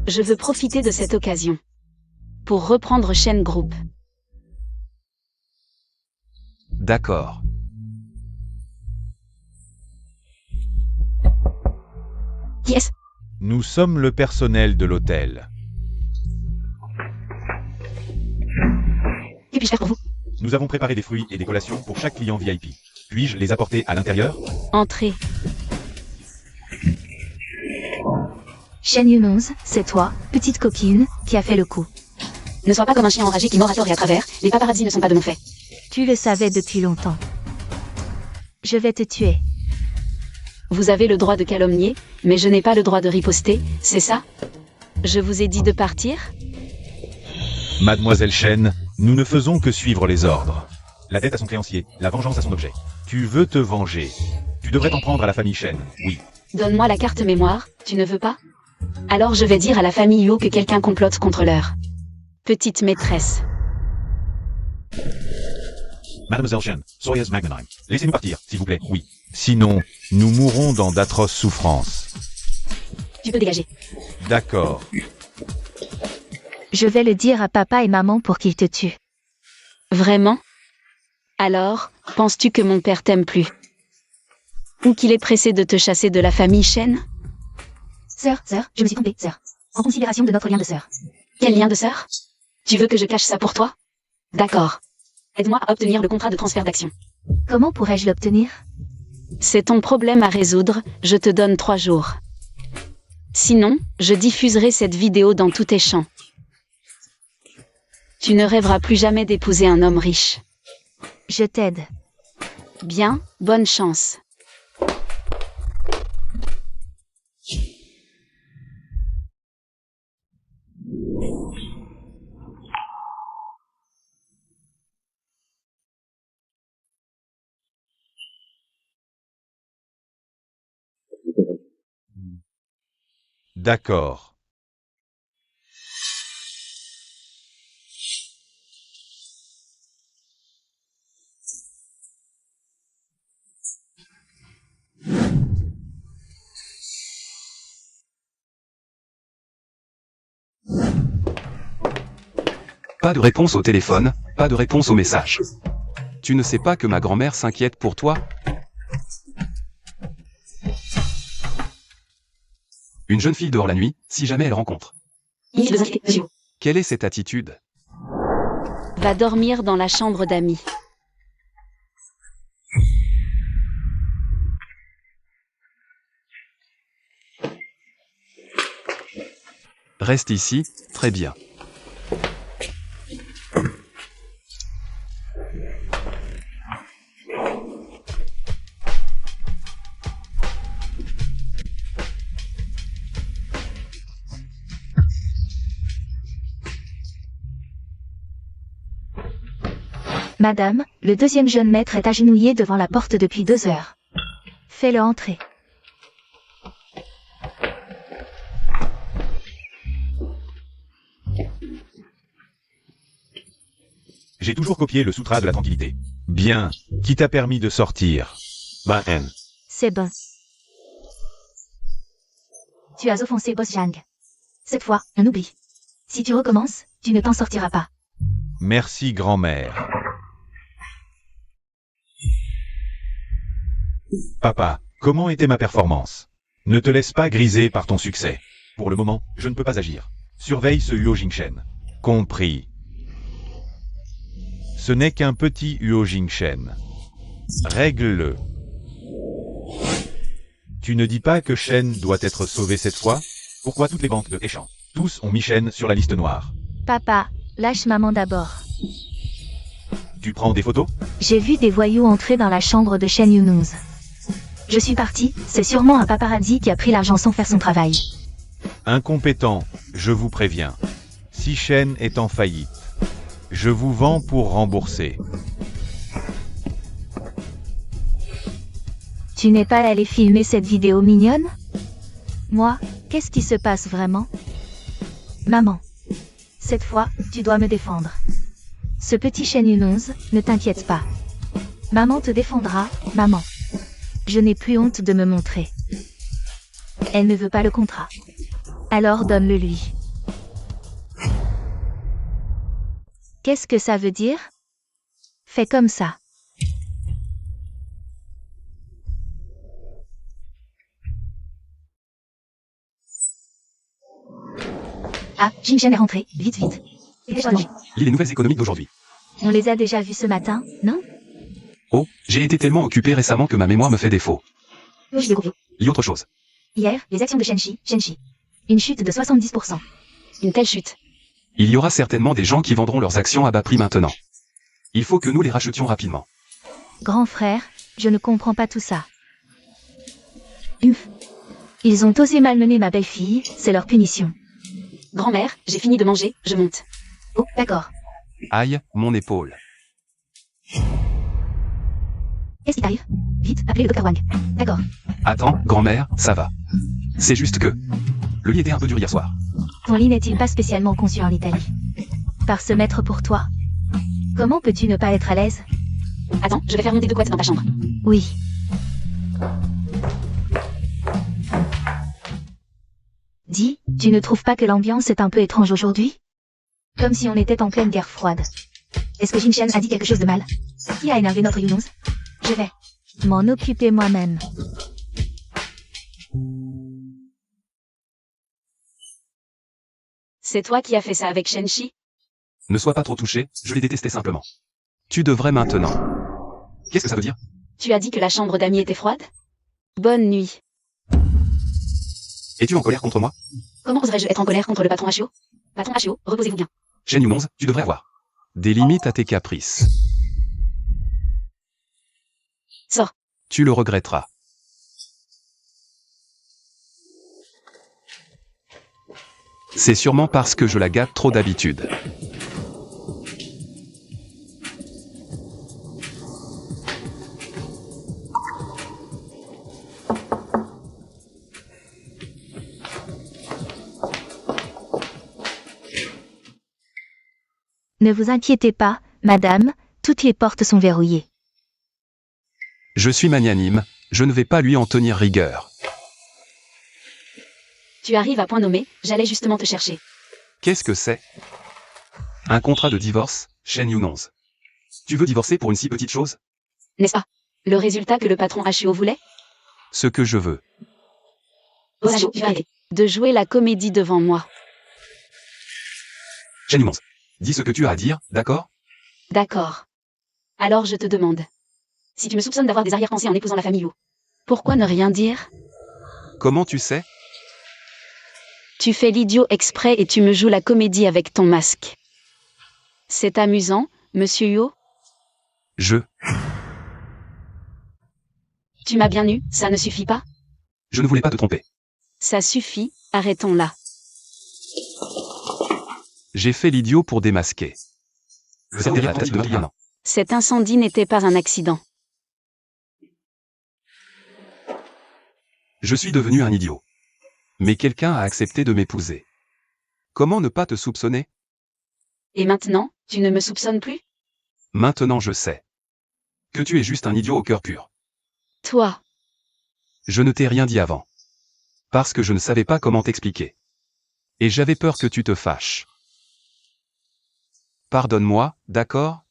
Je veux profiter de cette occasion. Pour reprendre Shen Group. D'accord. Yes. Nous sommes le personnel de l'hôtel. Que puis-je faire pour vous? Nous avons préparé des fruits et des collations pour chaque client VIP. Puis-je les apporter à l'intérieur? Entrez. Shen Yunong, c'est toi, petite copine, qui a fait le coup. Ne sois pas comme un chien enragé qui mord à tort et à travers, les paparazzis ne sont pas de mon fait. Tu le savais depuis longtemps. Je vais te tuer. Vous avez le droit de calomnier, mais je n'ai pas le droit de riposter, c'est ça? Je vous ai dit de partir? Mademoiselle Shen, nous ne faisons que suivre les ordres. La dette à son créancier, la vengeance à son objet. Tu veux te venger. Tu devrais t'en prendre à la famille Shen, oui. Donne-moi la carte mémoire, tu ne veux pas? Alors je vais dire à la famille Yuo que quelqu'un complote contre leur petite maîtresse. Mademoiselle Shen, Sawyer's Magnanime. Laissez-nous partir, s'il vous plaît, oui. Sinon, nous mourrons dans d'atroces souffrances. Tu peux dégager. D'accord. Je vais le dire à papa et maman pour qu'ils te tuent. Vraiment? Alors, penses-tu que mon père t'aime plus? Ou qu'il est pressé de te chasser de la famille Shen? Sœur, je me suis trompée, sœur. En considération de notre lien de sœur. Quel lien de sœur? Tu veux que je cache ça pour toi? D'accord. Aide-moi à obtenir le contrat de transfert d'action. Comment pourrais-je l'obtenir? C'est ton problème à résoudre, je te donne 3 jours. Sinon, je diffuserai cette vidéo dans tous tes champs. Tu ne rêveras plus jamais d'épouser un homme riche. Je t'aide. Bien, bonne chance. D'accord. Pas de réponse au téléphone, pas de réponse au message. Tu ne sais pas que ma grand-mère s'inquiète pour toi? Une jeune fille dehors la nuit, si jamais elle rencontre. Inutile de vous inquiéter, monsieur. Quelle est cette attitude? Va dormir dans la chambre d'amis. Reste ici, très bien. Madame, le deuxième jeune maître est agenouillé devant la porte depuis 2 heures. Fais-le entrer. J'ai toujours copié le sutra de la tranquillité. Bien. Qui t'a permis de sortir? Ben, C'est bon. Tu as offensé Boss Jang. Cette fois, on oublie. Si tu recommences, tu ne t'en sortiras pas. Merci, grand-mère. Papa, comment était ma performance? Ne te laisse pas griser par ton succès. Pour le moment, je ne peux pas agir. Surveille ce Huo Jingshen. Compris. Ce n'est qu'un petit Huo Jingshen. Règle-le. Tu ne dis pas que Shen doit être sauvé cette fois? Pourquoi toutes les banques de Hechan? Tous ont mis Shen sur la liste noire. Papa, lâche maman d'abord. Tu prends des photos? J'ai vu des voyous entrer dans la chambre de Shen Yunong. Je suis parti, c'est sûrement un paparazzi qui a pris l'argent sans faire son travail. Incompétent, je vous préviens. Si Shen est en faillite, je vous vends pour rembourser. Tu n'es pas allé filmer cette vidéo mignonne? Moi, qu'est-ce qui se passe vraiment? Maman. Cette fois, tu dois me défendre. Ce petit Shen Yunong, ne t'inquiète pas. Maman te défendra, maman. Je n'ai plus honte de me montrer. Elle ne veut pas le contrat. Alors donne-le lui. Qu'est-ce que ça veut dire? Fais comme ça. Ah, Jingshen est rentré. Vite, vite. Dépêche-toi de manger. Lis les nouvelles économiques d'aujourd'hui. On les a déjà vus ce matin, non? Oh, j'ai été tellement occupé récemment que ma mémoire me fait défaut. Oui, j'ai compris. Lis autre chose. Hier, les actions de Shenshi. Une chute de 70%. Une telle chute. Il y aura certainement des gens qui vendront leurs actions à bas prix maintenant. Il faut que nous les rachetions rapidement. Grand frère, je ne comprends pas tout ça. Ils ont osé malmener ma belle-fille, c'est leur punition. Grand-mère, j'ai fini de manger, je monte. Oh, d'accord. Aïe, mon épaule. Qu'est-ce qui t'arrive? Vite, appelez le Dr Wang. D'accord. Attends, grand-mère, ça va. C'est juste que... Le lit était un peu dur hier soir. Ton lit n'est-il pas spécialement conçu en Italie? Par ce maître pour toi. Comment peux-tu ne pas être à l'aise? Attends, je vais faire monter 2 couettes dans ta chambre. Oui. Dis, tu ne trouves pas que l'ambiance est un peu étrange aujourd'hui? Comme si on était en pleine guerre froide. Est-ce que Jin-Chen a dit quelque chose de mal? Qui a énervé notre Yunus? Je vais m'en occuper moi-même. C'est toi qui as fait ça avec Shenshi? Ne sois pas trop touché, je les détestais simplement. Tu devrais maintenant. Qu'est-ce que ça veut dire? Tu as dit que la chambre d'amis était froide? Bonne nuit. Es-tu en colère contre moi? Comment oserais-je être en colère contre le patron Ashio? Patron Ashio, reposez-vous bien. Shen Yunonz, tu devrais avoir des limites à tes caprices. Sors. Tu le regretteras. C'est sûrement parce que je la gâte trop d'habitude. Ne vous inquiétez pas, madame, toutes les portes sont verrouillées. Je suis magnanime, je ne vais pas lui en tenir rigueur. Tu arrives à point nommé, j'allais justement te chercher. Qu'est-ce que c'est? Un contrat de divorce, Shen Yunonz. Tu veux divorcer pour une si petite chose? N'est-ce pas? Le résultat que le patron Ashio voulait? Ce que je veux. Oh, Ashio, tu vas arrêter de jouer la comédie devant moi. Shen Yunonz, dis ce que tu as à dire, d'accord? D'accord. Alors je te demande. Si tu me soupçonnes d'avoir des arrière-pensées en épousant la famille Yu, pourquoi ne rien dire? Comment tu sais? Tu fais l'idiot exprès et tu me joues la comédie avec ton masque. C'est amusant, monsieur Yo? Tu m'as bien eu, ça ne suffit pas? Je ne voulais pas te tromper. Ça suffit, arrêtons là. J'ai fait l'idiot pour démasquer. Le cerveau de la tête de notre an. Cet incendie n'était pas un accident. Je suis devenu un idiot. Mais quelqu'un a accepté de m'épouser. Comment ne pas te soupçonner? Et maintenant, tu ne me soupçonnes plus? Maintenant je sais. Que tu es juste un idiot au cœur pur. Toi. Je ne t'ai rien dit avant. Parce que je ne savais pas comment t'expliquer. Et j'avais peur que tu te fâches. Pardonne-moi, d'accord?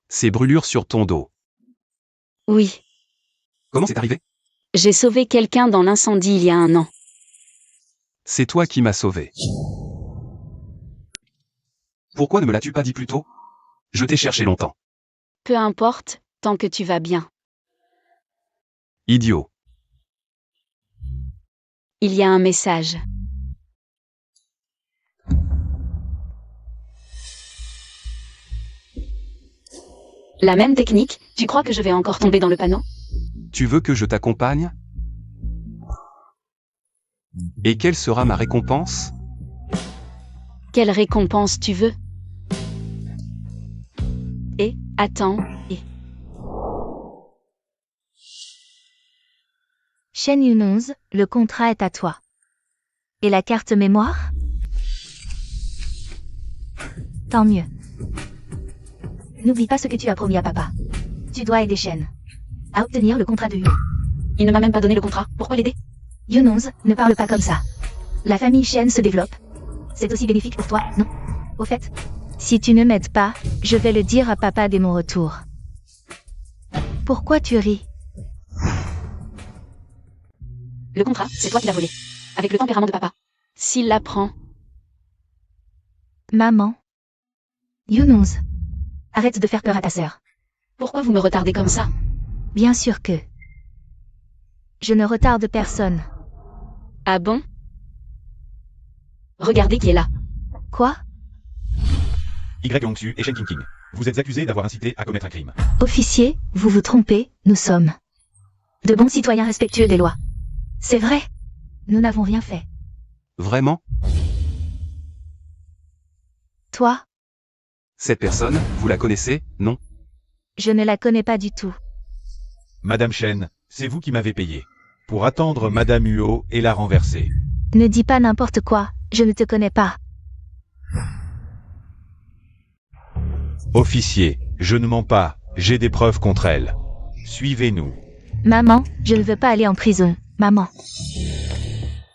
Ces brûlures sur ton dos. Oui. Comment c'est arrivé? J'ai sauvé quelqu'un dans l'incendie il y a 1 an. C'est toi qui m'as sauvé. Pourquoi ne me l'as-tu pas dit plus tôt? Je t'ai cherché longtemps. Peu importe, tant que tu vas bien. Idiot. Il y a un message. La même technique, tu crois que je vais encore tomber dans le panneau? Tu veux que je t'accompagne? Et quelle sera ma récompense? Quelle récompense tu veux? Et, attends, et... Shen Yunonz, le contrat est à toi. Et la carte mémoire? Tant mieux. N'oublie pas ce que tu as promis à papa. Tu dois aider Shen à obtenir le contrat de Yu. Il ne m'a même pas donné le contrat, pourquoi l'aider? Yunonz, ne parle pas comme ça. La famille Shen se développe. C'est aussi bénéfique pour toi, non? Au fait, si tu ne m'aides pas, je vais le dire à papa dès mon retour. Pourquoi tu ris? Le contrat, c'est toi qui l'as volé. Avec le tempérament de papa. S'il l'apprend, Maman. Yunonz. Arrête de faire peur à ta sœur. pourquoi vous me retardez comme ça? Bien sûr que. Je ne retarde personne. Ah bon? Regardez qui est là. Quoi? Y Hongsu et Shen Qingqing. Vous êtes accusés d'avoir incité à commettre un crime. Officier, vous vous trompez, nous sommes de bons citoyens respectueux des lois. C'est vrai. Nous n'avons rien fait. Vraiment? Toi, Cette personne, vous la connaissez, non? je ne la connais pas du tout. Madame Shen, c'est vous qui m'avez payé. Pour attendre Madame Huo et la renverser. Ne dis pas n'importe quoi, je ne te connais pas. Officier, je ne mens pas, j'ai des preuves contre elle. Suivez-nous. Maman, je ne veux pas aller en prison. Maman.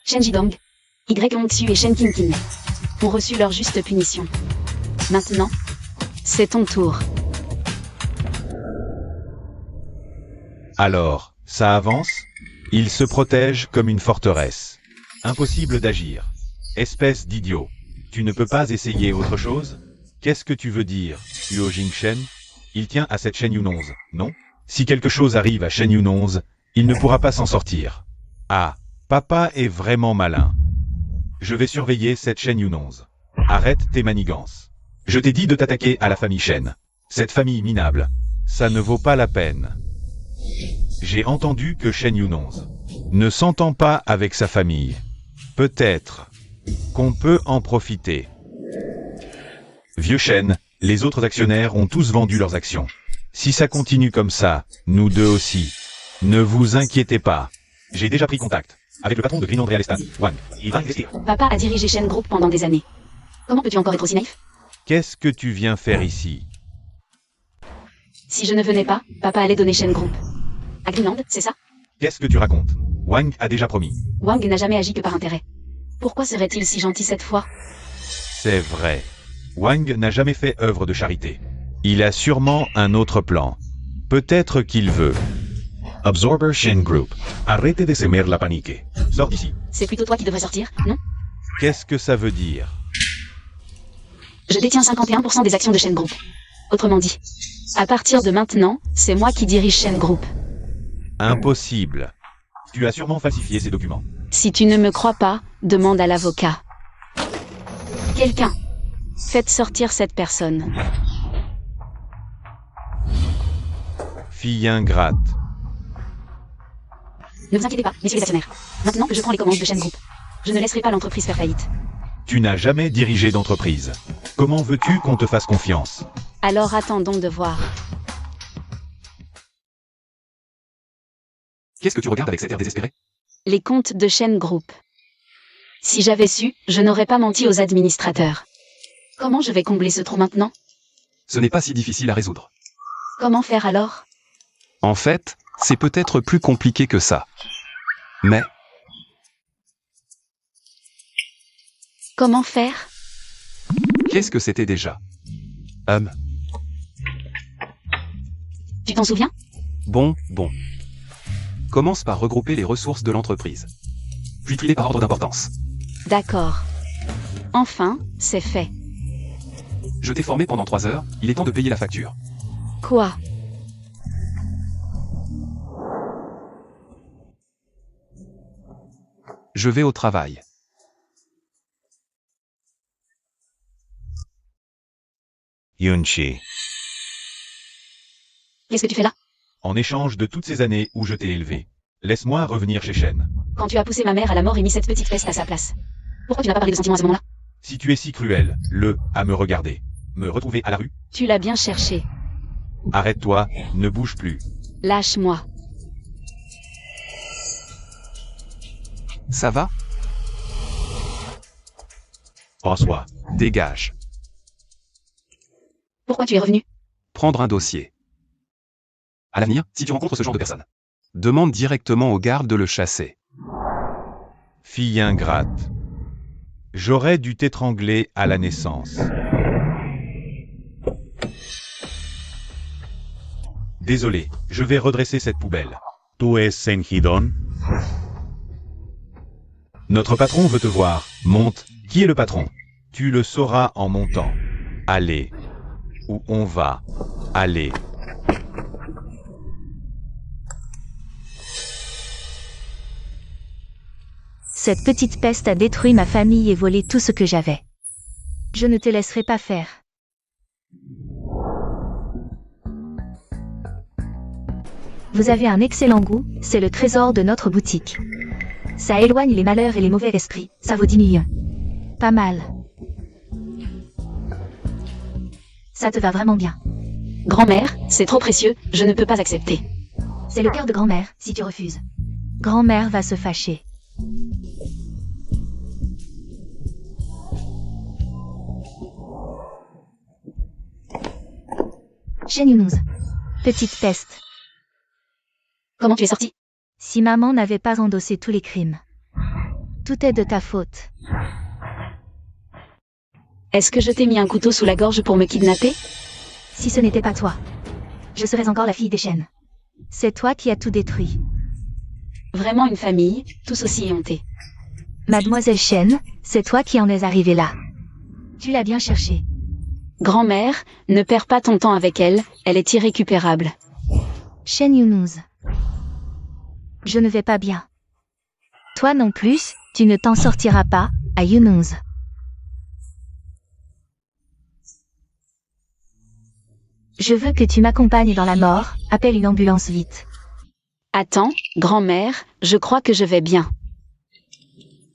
Shen Jidong, Y Hongsu et Shen Qingqing ont reçu leur juste punition. Maintenant, c'est ton tour. Alors, ça avance? Il se protège comme une forteresse. Impossible d'agir. Espèce d'idiot. Tu ne peux pas essayer autre chose? Qu'est-ce que tu veux dire, Huo Jingshen? Il tient à cette Shen Yunonz, non? Si quelque chose arrive à Shen Yunonz, il ne pourra pas s'en sortir. Ah, papa est vraiment malin. Je vais surveiller cette Shen Yunonz. Arrête tes manigances. Je t'ai dit de t'attaquer à la famille Shen. Cette famille minable. Ça ne vaut pas la peine. J'ai entendu que Shen Yunonz ne s'entend pas avec sa famille. Peut-être qu'on peut en profiter. Vieux Shen, les autres actionnaires ont tous vendu leurs actions. Si ça continue comme ça, nous deux aussi. Ne vous inquiétez pas. J'ai déjà pris contact avec le patron de Greenland Real Estate, Wang. Il va investir. Papa a dirigé Shen Group pendant des années. Comment peux-tu encore être aussi naïf? Qu'est-ce que tu viens faire ici? Si je ne venais pas, papa allait donner Shen Group à Greenland, c'est ça? Qu'est-ce que tu racontes? Wang a déjà promis. Wang n'a jamais agi que par intérêt. Pourquoi serait-il si gentil cette fois? C'est vrai. Wang n'a jamais fait œuvre de charité. Il a sûrement un autre plan. Peut-être qu'il veut. Absorber Shen Group. Arrête de semer la panique. Sors d'ici. C'est plutôt toi qui devrais sortir, non? Qu'est-ce que ça veut dire? Je détiens 51% des actions de Shen Group. Autrement dit, à partir de maintenant, c'est moi qui dirige Shen Group. Impossible. Tu as sûrement falsifié ces documents. Si tu ne me crois pas, demande à l'avocat. Quelqu'un. Faites sortir cette personne. Fille ingrate. Ne vous inquiétez pas, messieurs les actionnaires. Maintenant que je prends les commandes de Shen Group, je ne laisserai pas l'entreprise faire faillite. Tu n'as jamais dirigé d'entreprise. Comment veux-tu qu'on te fasse confiance? Alors attendons de voir. Qu'est-ce que tu regardes avec cet air désespéré? Les comptes de Shen Group. Si j'avais su, je n'aurais pas menti aux administrateurs. Comment je vais combler ce trou maintenant? Ce n'est pas si difficile à résoudre. Comment faire alors? En fait, c'est peut-être plus compliqué que ça. Mais, Comment faire? qu'est-ce que c'était déjà? Tu t'en souviens? Bon. Commence par regrouper les ressources de l'entreprise. Puis trier par ordre d'importance. D'accord. Enfin, c'est fait. Je t'ai formé pendant 3 heures, il est temps de payer la facture. Quoi? Je vais au travail. Yunchi. Qu'est-ce que tu fais là? En échange de toutes ces années où je t'ai élevé, laisse-moi revenir chez Shen. Quand tu as poussé ma mère à la mort et mis cette petite peste à sa place. Pourquoi tu n'as pas parlé de sentiments à ce moment-là? Si tu es si cruel, à me regarder, me retrouver à la rue, Tu l'as bien cherché. arrête-toi, ne bouge plus. Lâche-moi. Ça va? Reçois. Dégage. Pourquoi tu es revenu? Prendre un dossier. À l'avenir, si tu rencontres ce genre de personne, demande directement aux gardes de le chasser. Fille ingrate. J'aurais dû t'étrangler à la naissance. Désolé, je vais redresser cette poubelle. Tú es Sengidon. Notre patron veut te voir. Monte. Qui est le patron? Tu le sauras en montant. Allez. Où on va? Allez. Cette petite peste a détruit ma famille et volé tout ce que j'avais. Je ne te laisserai pas faire. Vous avez un excellent goût, c'est le trésor de notre boutique. Ça éloigne les malheurs et les mauvais esprits, ça vaut 10 millions. Pas mal. Ça te va vraiment bien. Grand-mère, c'est trop précieux, je ne peux pas accepter. C'est le cœur de grand-mère, si tu refuses. Grand-mère va se fâcher. Shen Yunus. Petite peste. Comment tu es sortie? Si maman n'avait pas endossé tous les crimes. Tout est de ta faute. Est-ce que je t'ai mis un couteau sous la gorge pour me kidnapper? Si ce n'était pas toi, je serais encore la fille des Shen. C'est toi qui as tout détruit. Vraiment une famille, tous aussi éhontés. Mademoiselle Shen, c'est toi qui en es arrivée là. Tu l'as bien cherchée. Grand-mère, ne perds pas ton temps avec elle, elle est irrécupérable. Shen Yunus. Je ne vais pas bien. Toi non plus, tu ne t'en sortiras pas, à Yunus. Je veux que tu m'accompagnes dans la mort, appelle une ambulance vite. Attends, grand-mère, je crois que je vais bien.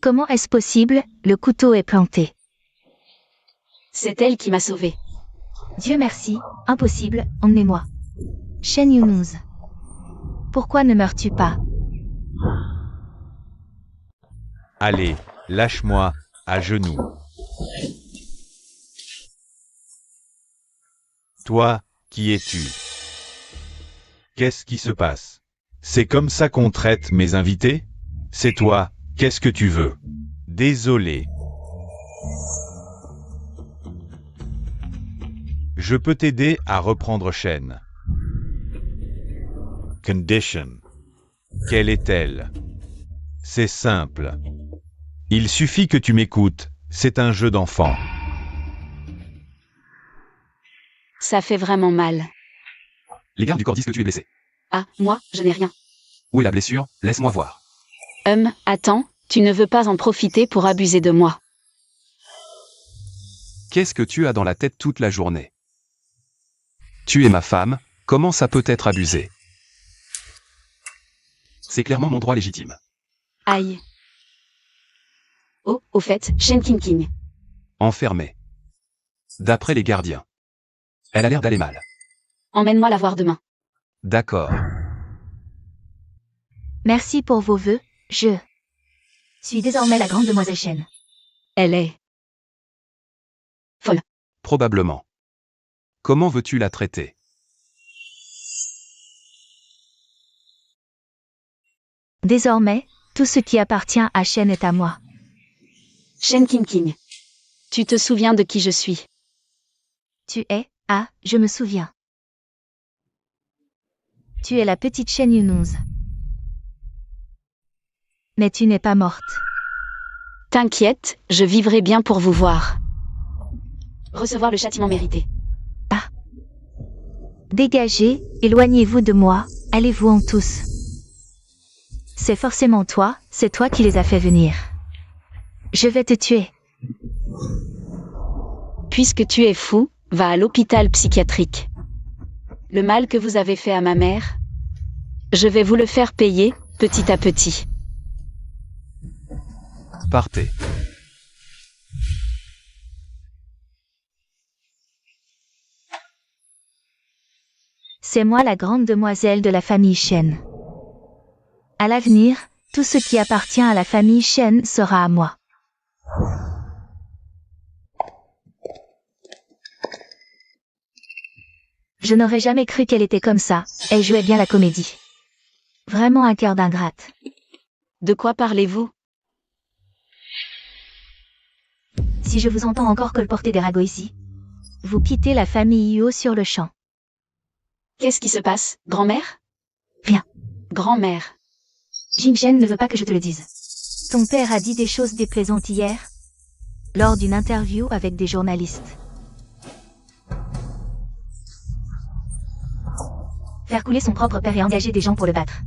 Comment est-ce possible, le couteau est planté. C'est elle qui m'a sauvée. Dieu merci, impossible, emmenez-moi. Shen Yunus. Pourquoi ne meurs-tu pas? Allez, lâche-moi, à genoux. Toi, qui es-tu? Qu'est-ce qui se passe? C'est comme ça qu'on traite mes invités? C'est toi, qu'est-ce que tu veux? Désolé. Je peux t'aider à reprendre Shen. Condition. Quelle est-elle? C'est simple. Il suffit que tu m'écoutes, c'est un jeu d'enfant. Ça fait vraiment mal. Les gardes du corps disent que tu es blessé. Ah, moi, je n'ai rien. Où est la blessure? Laisse-moi voir. Attends, tu ne veux pas en profiter pour abuser de moi. Qu'est-ce que tu as dans la tête toute la journée? Tu es ma femme, comment ça peut être abusé? C'est clairement mon droit légitime. Aïe. Oh, au fait, Shen King. Enfermée. D'après les gardiens. Elle a l'air d'aller mal. Emmène-moi la voir demain. D'accord. Merci pour vos vœux, je suis désormais la grande demoiselle Shen. Elle est folle. Probablement. Comment veux-tu la traiter? Désormais, tout ce qui appartient à Shen est à moi. Shen King. Tu te souviens de qui je suis? Tu es, ah, je me souviens. Tu es la petite Shen Yunus. Mais tu n'es pas morte. T'inquiète, je vivrai bien pour vous voir. Recevoir le châtiment mérité. Dégagez, éloignez-vous de moi, allez-vous-en tous. C'est forcément toi, c'est toi qui les as fait venir. Je vais te tuer. Puisque tu es fou, va à l'hôpital psychiatrique. Le mal que vous avez fait à ma mère, je vais vous le faire payer, petit à petit. Partez. C'est moi la grande demoiselle de la famille Shen. À l'avenir, tout ce qui appartient à la famille Shen sera à moi. Je n'aurais jamais cru qu'elle était comme ça, elle jouait bien la comédie. Vraiment un cœur d'ingrate. De quoi parlez-vous? Si je vous entends encore colporter des ragots ici, vous quittez la famille Yuo sur le champ. Qu'est-ce qui se passe, grand-mère? Rien. Grand-mère. Jingshen ne veut pas que je te le dise. Ton père a dit des choses déplaisantes hier, lors d'une interview avec des journalistes. Faire couler son propre père et engager des gens pour le battre.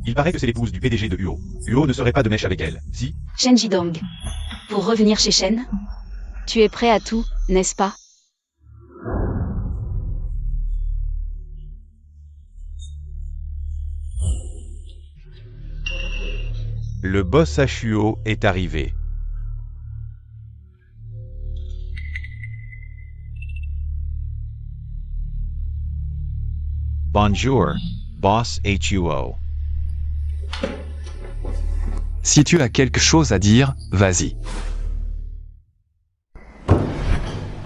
Il paraît que c'est l'épouse du PDG de Huo. Huo ne serait pas de mèche avec elle, si? Shen Jidong. Pour revenir chez Shen? Tu es prêt à tout, n'est-ce pas? Le boss Huo est arrivé. Bonjour, boss Huo. Si tu as quelque chose à dire, vas-y.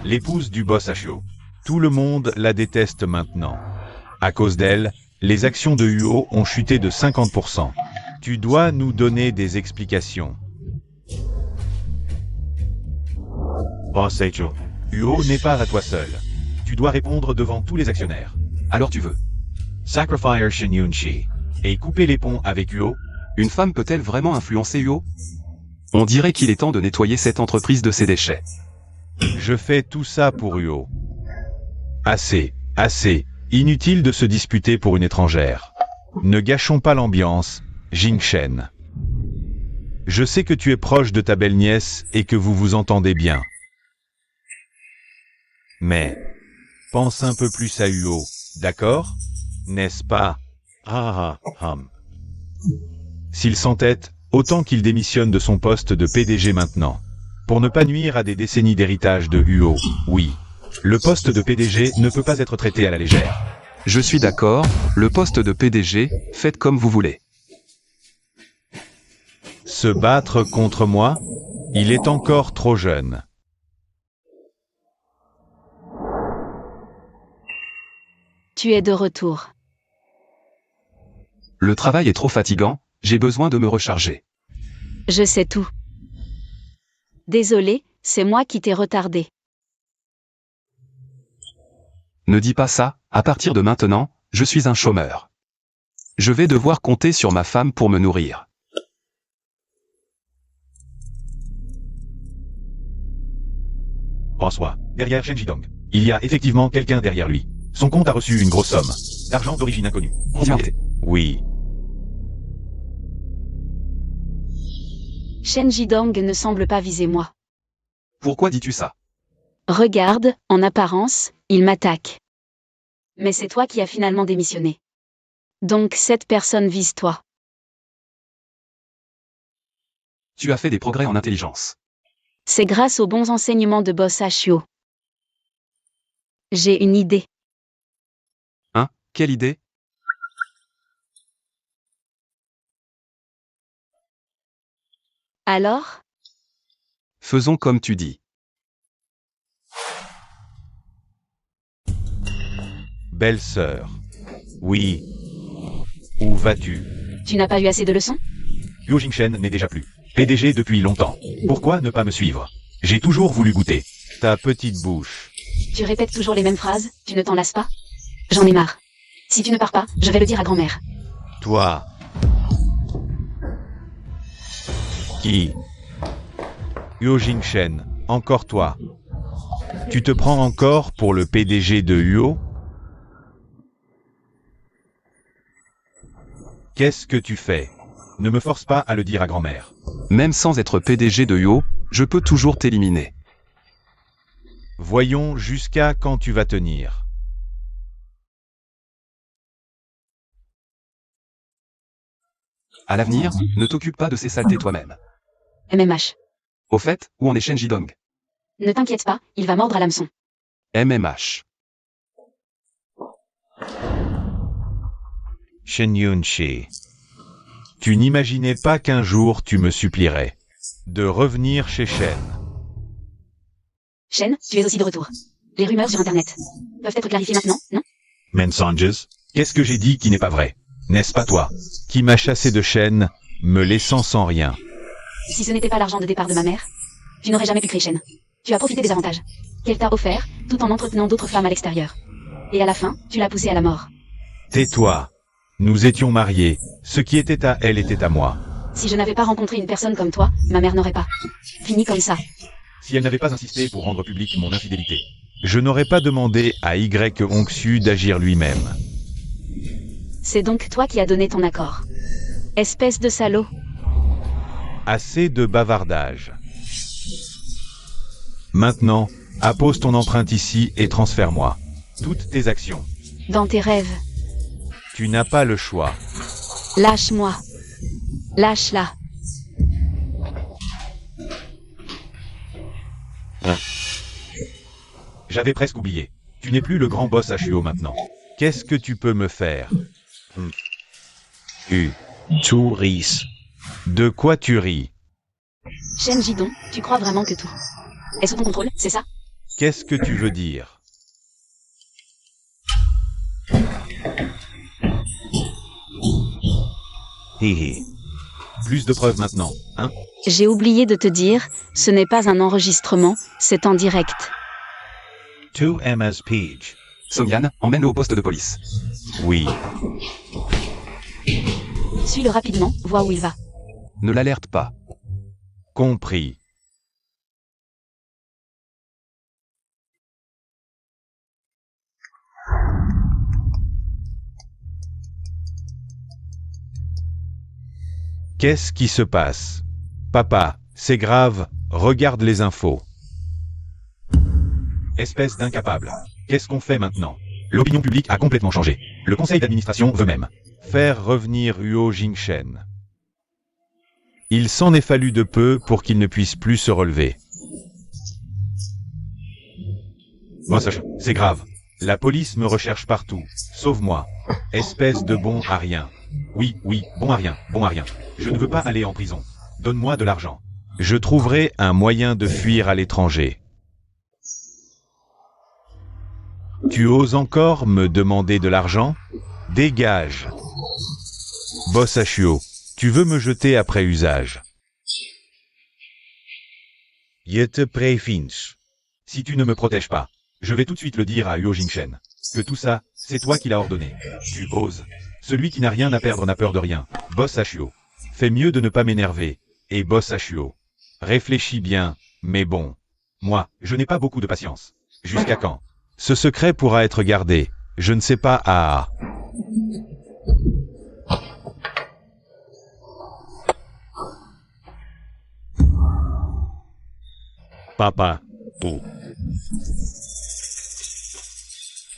L'épouse du boss Huo. Tout le monde la déteste maintenant. À cause d'elle, les actions de Huo ont chuté de 50%. Tu dois nous donner des explications. Boss Huo. Huo n'est pas à toi seul. Tu dois répondre devant tous les actionnaires. Alors tu veux. Sacrifier Shen Yunchi. Et couper les ponts avec Huo. Une femme peut-elle vraiment influencer Huo? On dirait qu'il est temps de nettoyer cette entreprise de ses déchets. Je fais tout ça pour Huo. Assez, assez. Inutile de se disputer pour une étrangère. Ne gâchons pas l'ambiance, Jingshen. Je sais que tu es proche de ta belle-nièce et que vous vous entendez bien. Mais, pense un peu plus à Huo, d'accord? N'est-ce pas? S'il s'entête, autant qu'il démissionne de son poste de PDG maintenant. Pour ne pas nuire à des décennies d'héritage de Huo, oui. Le poste de PDG ne peut pas être traité à la légère. Je suis d'accord, le poste de PDG, faites comme vous voulez. Se battre contre moi? Il est encore trop jeune. Tu es de retour. Le travail est trop fatigant, j'ai besoin de me recharger. Je sais tout. Désolé, c'est moi qui t'ai retardé. Ne dis pas ça, à partir de maintenant, je suis un chômeur. Je vais devoir compter sur ma femme pour me nourrir. François, derrière Shen Jidong. Il y a effectivement quelqu'un derrière lui. Son compte a reçu une grosse somme d'argent d'origine inconnue. Oui. Shen Jidong ne semble pas viser moi. Pourquoi dis-tu ça? Regarde, en apparence, il m'attaque. Mais c'est toi qui as finalement démissionné. Donc cette personne vise toi. Tu as fait des progrès en intelligence. C'est grâce aux bons enseignements de Boss Huo. J'ai une idée. Hein? Quelle idée? Alors? Faisons comme tu dis. Belle-sœur. Oui. Où vas-tu? Tu n'as pas eu assez de leçons? Huo Jingshen n'est déjà plus PDG depuis longtemps. Pourquoi ne pas me suivre? J'ai toujours voulu goûter. Ta petite bouche. Tu répètes toujours les mêmes phrases, tu ne t'en lasses pas? J'en ai marre. Si tu ne pars pas, je vais le dire à grand-mère. Toi. Qui? Huo Jingshen, encore toi. Tu te prends encore pour le PDG de Huo? Qu'est-ce que tu fais? Ne me force pas à le dire à grand-mère. Même sans être PDG de Huo, je peux toujours t'éliminer. Voyons jusqu'à quand tu vas tenir. À l'avenir, ne t'occupe pas de ces saletés toi-même. MMH. Au fait, où en est Shen Jidong? Ne t'inquiète pas, il va mordre à l'hameçon. MMH. Shen Yunchi. Tu n'imaginais pas qu'un jour tu me supplierais de revenir chez Shen. Shen, tu es aussi de retour. Les rumeurs sur Internet peuvent être clarifiées maintenant, non? Mensonges? Qu'est-ce que j'ai dit qui n'est pas vrai? N'est-ce pas toi? Qui m'a chassé de Shen, me laissant sans rien. Si ce n'était pas l'argent de départ de ma mère, tu n'aurais jamais pu créer Shen. Tu as profité des avantages qu'elle t'a offerts, tout en entretenant d'autres femmes à l'extérieur. Et à la fin, tu l'as poussée à la mort. Tais-toi. Nous étions mariés. Ce qui était à elle était à moi. Si je n'avais pas rencontré une personne comme toi, ma mère n'aurait pas fini comme ça. Si elle n'avait pas insisté pour rendre publique mon infidélité. Je n'aurais pas demandé à Y Onksu d'agir lui-même. C'est donc toi qui as donné ton accord. Espèce de salaud. Assez de bavardage. Maintenant, appose ton empreinte ici et transfère-moi. Toutes tes actions. Dans tes rêves. Tu n'as pas le choix. Lâche-moi. Lâche-la. J'avais presque oublié. Tu n'es plus le grand boss HUO maintenant. Qu'est-ce que tu peux me faire? Tu ris. De quoi tu ris? Shen Jidong, tu crois vraiment que tout est sous ton contrôle, c'est ça? Qu'est-ce que tu veux dire? Hihi. Plus de preuves maintenant, hein? J'ai oublié de te dire, ce n'est pas un enregistrement, c'est en direct. Tu MS Peach. Somyan, emmène-le au poste de police. Oui. Suis-le rapidement, vois où il va. Ne l'alerte pas. Compris. Qu'est-ce qui se passe? Papa, c'est grave, regarde les infos. Espèce d'incapable. Qu'est-ce qu'on fait maintenant? L'opinion publique a complètement changé. Le conseil d'administration veut même faire revenir Huo Jingshen. Il s'en est fallu de peu pour qu'il ne puisse plus se relever. Boss, c'est grave. La police me recherche partout. Sauve-moi. Espèce de bon à rien. Oui, bon à rien, bon à rien. Je ne veux pas aller en prison. Donne-moi de l'argent. Je trouverai un moyen de fuir à l'étranger. Tu oses encore me demander de l'argent? Dégage. Boss HUO, tu veux me jeter après usage. Je te préviens. Si tu ne me protèges pas, je vais tout de suite le dire à Huo Jingshen. Que tout ça, c'est toi qui l'as ordonné. Tu oses. Celui qui n'a rien à perdre n'a peur de rien. Boss HUO. Fais mieux de ne pas m'énerver. Et Boss HUO. Réfléchis bien, mais bon. Moi, je n'ai pas beaucoup de patience. Jusqu'à quand? Ce secret pourra être gardé. Je ne sais pas à... Papa. Où?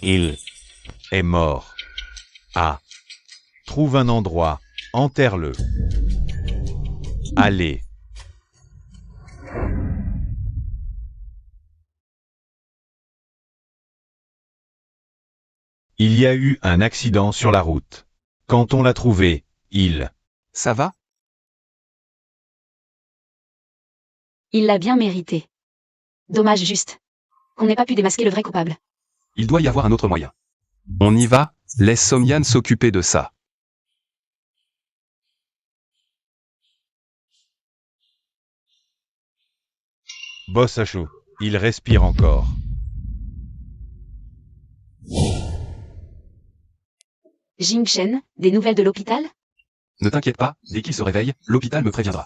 Il est mort. Ah. Trouve un endroit. Enterre-le. Allez. Il y a eu un accident sur la route. Quand on l'a trouvé, Ça va? Il l'a bien mérité. Dommage juste qu'on n'ait pas pu démasquer le vrai coupable. Il doit y avoir un autre moyen. On y va, laisse Somyan s'occuper de ça. Boss HUO, il respire encore. Jingshen, des nouvelles de l'hôpital? Ne t'inquiète pas, dès qu'il se réveille, l'hôpital me préviendra.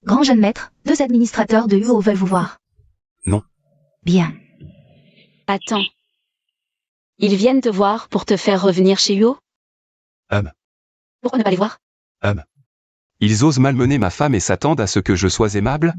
Grand jeune maître, 2 administrateurs de Huo veulent vous voir. Non. Bien. Attends. Ils viennent te voir pour te faire revenir chez Huo? Pourquoi ne pas les voir? Ils osent malmener ma femme et s'attendent à ce que je sois aimable?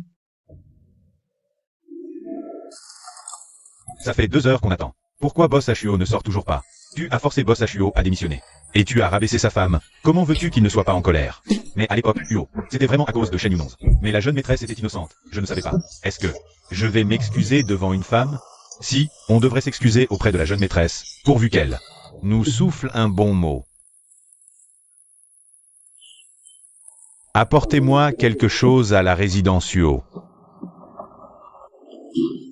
Ça fait 2 heures qu'on attend. Pourquoi Boss HUO ne sort toujours pas? Tu as forcé Boss HUO à démissionner. Et tu as rabaissé sa femme. Comment veux-tu qu'il ne soit pas en colère? Mais à l'époque, Huo, c'était vraiment à cause de Shen Yunong. Mais la jeune maîtresse était innocente. Je ne savais pas. Est-ce que je vais m'excuser devant une femme? Si, on devrait s'excuser auprès de la jeune maîtresse, pourvu qu'elle nous souffle un bon mot. Apportez-moi quelque chose à la résidence Huo.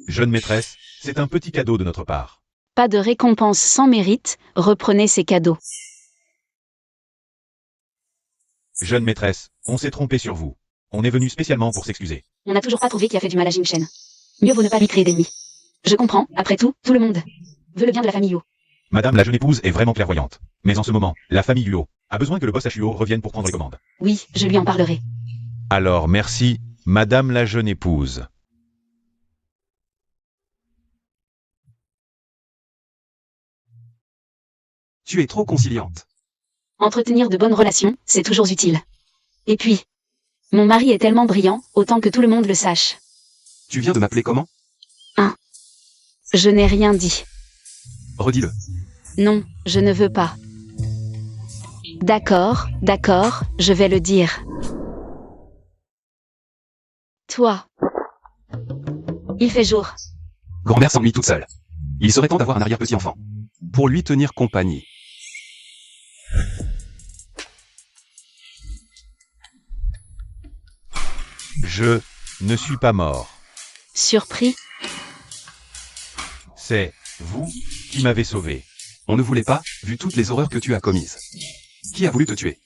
Jeune maîtresse, c'est un petit cadeau de notre part. Pas de récompense sans mérite, reprenez ces cadeaux. Jeune maîtresse, on s'est trompé sur vous. On est venu spécialement pour s'excuser. On n'a toujours pas trouvé qui a fait du mal à Jingshen. Mieux vaut ne pas lui créer d'ennemis. Je comprends, après tout le monde veut le bien de la famille Yu. Madame la jeune épouse est vraiment clairvoyante. Mais en ce moment, la famille Huo a besoin que le boss Huo revienne pour prendre les commandes. Oui, je lui en parlerai. Alors merci, Madame la jeune épouse. Tu es trop conciliante. Entretenir de bonnes relations, c'est toujours utile. Et puis, mon mari est tellement brillant, autant que tout le monde le sache. Tu viens de m'appeler comment? Je n'ai rien dit. Redis-le. Non, je ne veux pas. D'accord, je vais le dire. Toi. Il fait jour. Grand-mère s'ennuie toute seule. Il serait temps d'avoir un arrière-petit-enfant. Pour lui tenir compagnie. Je ne suis pas mort. Surpris? C'est vous qui m'avez sauvé. On ne voulait pas, vu toutes les horreurs que tu as commises. Qui a voulu te tuer?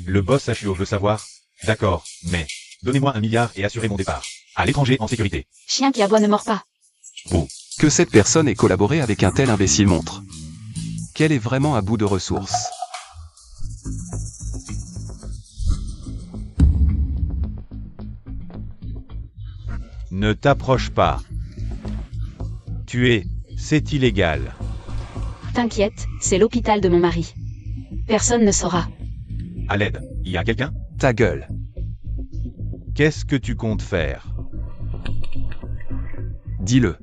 Le boss Huo veut savoir. D'accord, mais donnez-moi 1 milliard et assurez mon départ. À l'étranger en sécurité. Chien qui aboie ne mord pas. Que cette personne ait collaboré avec un tel imbécile montre qu'elle est vraiment à bout de ressources. Ne t'approche pas. C'est illégal. T'inquiète, c'est l'hôpital de mon mari. Personne ne saura. À l'aide, il y a quelqu'un? Ta gueule. Qu'est-ce que tu comptes faire? Dis-le.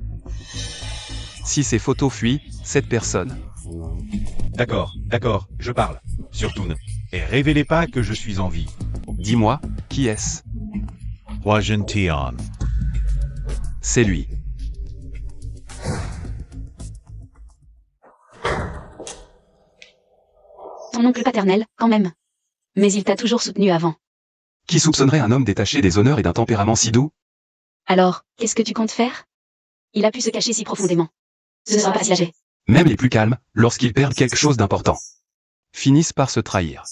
Si ces photos fuient, cette personne. D'accord, je parle. Surtout ne. Et révélez pas que je suis en vie. Dis-moi, qui est-ce? Huajen Tian. C'est lui. Ton oncle paternel, quand même. Mais il t'a toujours soutenu avant. Qui soupçonnerait un homme détaché des honneurs et d'un tempérament si doux? Alors, qu'est-ce que tu comptes faire? Il a pu se cacher si profondément. Ce ne sera pas si âgé. Même les plus calmes, lorsqu'ils perdent quelque chose d'important, finissent par se trahir.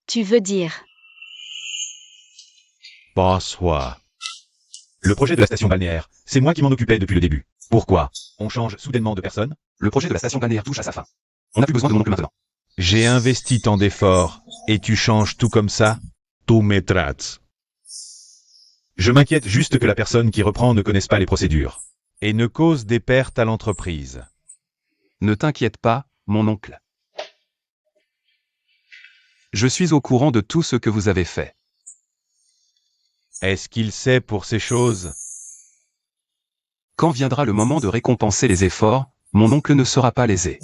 Tu veux dire? Boss Hua. Le projet de la station balnéaire, c'est moi qui m'en occupais depuis le début. Pourquoi? On change soudainement de personne? Le projet de la station balnéaire touche à sa fin. On n'a plus besoin de mon oncle maintenant. J'ai investi tant d'efforts, et tu changes tout comme ça? Tu m'étrates. Je m'inquiète juste que la personne qui reprend ne connaisse pas les procédures. Et ne cause des pertes à l'entreprise. Ne t'inquiète pas, mon oncle. Je suis au courant de tout ce que vous avez fait. Est-ce qu'il sait pour ces choses? Quand viendra le moment de récompenser les efforts, mon oncle ne sera pas lésé.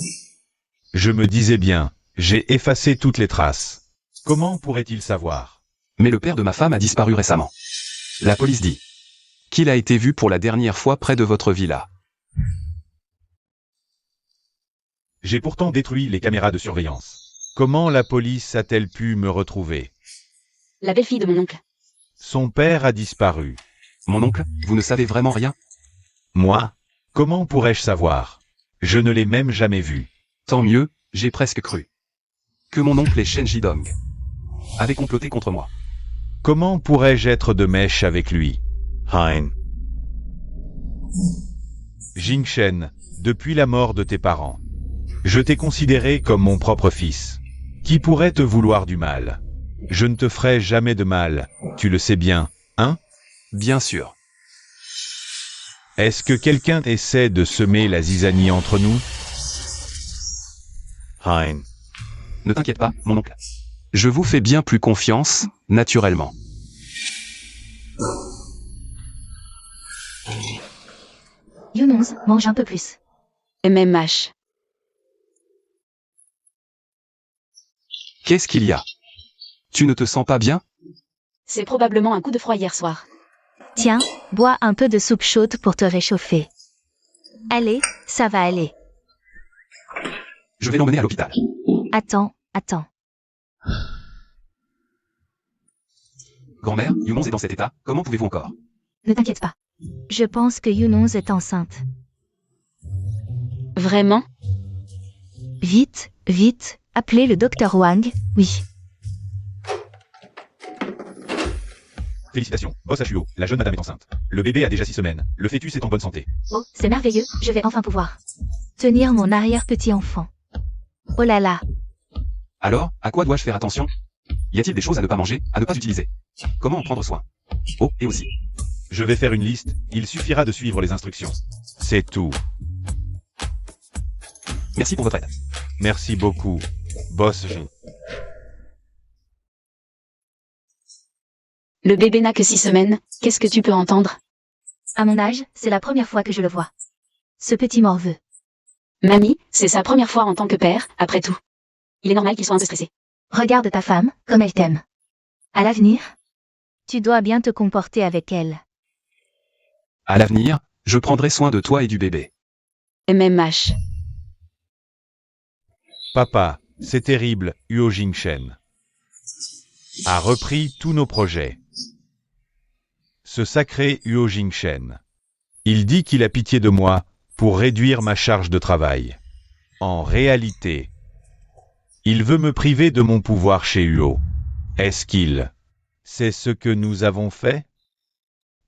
Je me disais bien, j'ai effacé toutes les traces. Comment pourrait-il savoir? Mais le père de ma femme a disparu récemment. La police dit qu'il a été vu pour la dernière fois près de votre villa. J'ai pourtant détruit les caméras de surveillance. Comment la police a-t-elle pu me retrouver? La belle-fille de mon oncle. Son père a disparu. Mon oncle, vous ne savez vraiment rien? Moi? Comment pourrais-je savoir? Je ne l'ai même jamais vu. Tant mieux, j'ai presque cru que mon oncle et Shen Jidong avaient comploté contre moi. Comment pourrais-je être de mèche avec lui? Hein. Jing-Shen, depuis la mort de tes parents, Je t'ai considéré comme mon propre fils. qui pourrait te vouloir du mal? Je ne te ferai jamais de mal, tu le sais bien, hein? Bien sûr. Est-ce que quelqu'un essaie de semer la zizanie entre nous? Hein. Ne t'inquiète pas, mon oncle. Je vous fais bien plus confiance, naturellement. Younons, mange un peu plus. MMH. Qu'est-ce qu'il y a? Tu ne te sens pas bien? C'est probablement un coup de froid hier soir. Tiens, bois un peu de soupe chaude pour te réchauffer. Allez, ça va aller. Je vais l'emmener à l'hôpital. Attends. Grand-mère, Younons est dans cet état, comment pouvez-vous encore? Ne t'inquiète pas. Je pense que Younons est enceinte. Vraiment? Vite, appelez le docteur Wang, oui. Félicitations, boss HUO, la jeune madame est enceinte. Le bébé a déjà 6 semaines, le fœtus est en bonne santé. Oh, c'est merveilleux, je vais enfin pouvoir tenir mon arrière-petit-enfant. Oh là là. Alors, à quoi dois-je faire attention? Y a-t-il des choses à ne pas manger, à ne pas utiliser? Comment en prendre soin? Oh, et aussi. Je vais faire une liste, il suffira de suivre les instructions. C'est tout. Merci pour votre aide. Merci beaucoup, boss J. Le bébé n'a que 6 semaines, qu'est-ce que tu peux entendre? À mon âge, c'est la première fois que je le vois. Ce petit morveux. Mamie, c'est sa première fois en tant que père, après tout. Il est normal qu'il soit un peu stressé. Regarde ta femme, comme elle t'aime. À l'avenir, tu dois bien te comporter avec elle. À l'avenir, je prendrai soin de toi et du bébé. MMH. Papa, c'est terrible, Huo Jingshen a repris tous nos projets. Ce sacré Huo Jingshen. Il dit qu'il a pitié de moi pour réduire ma charge de travail. En réalité, il veut me priver de mon pouvoir chez Huo. Est-ce qu'il... C'est ce que nous avons fait?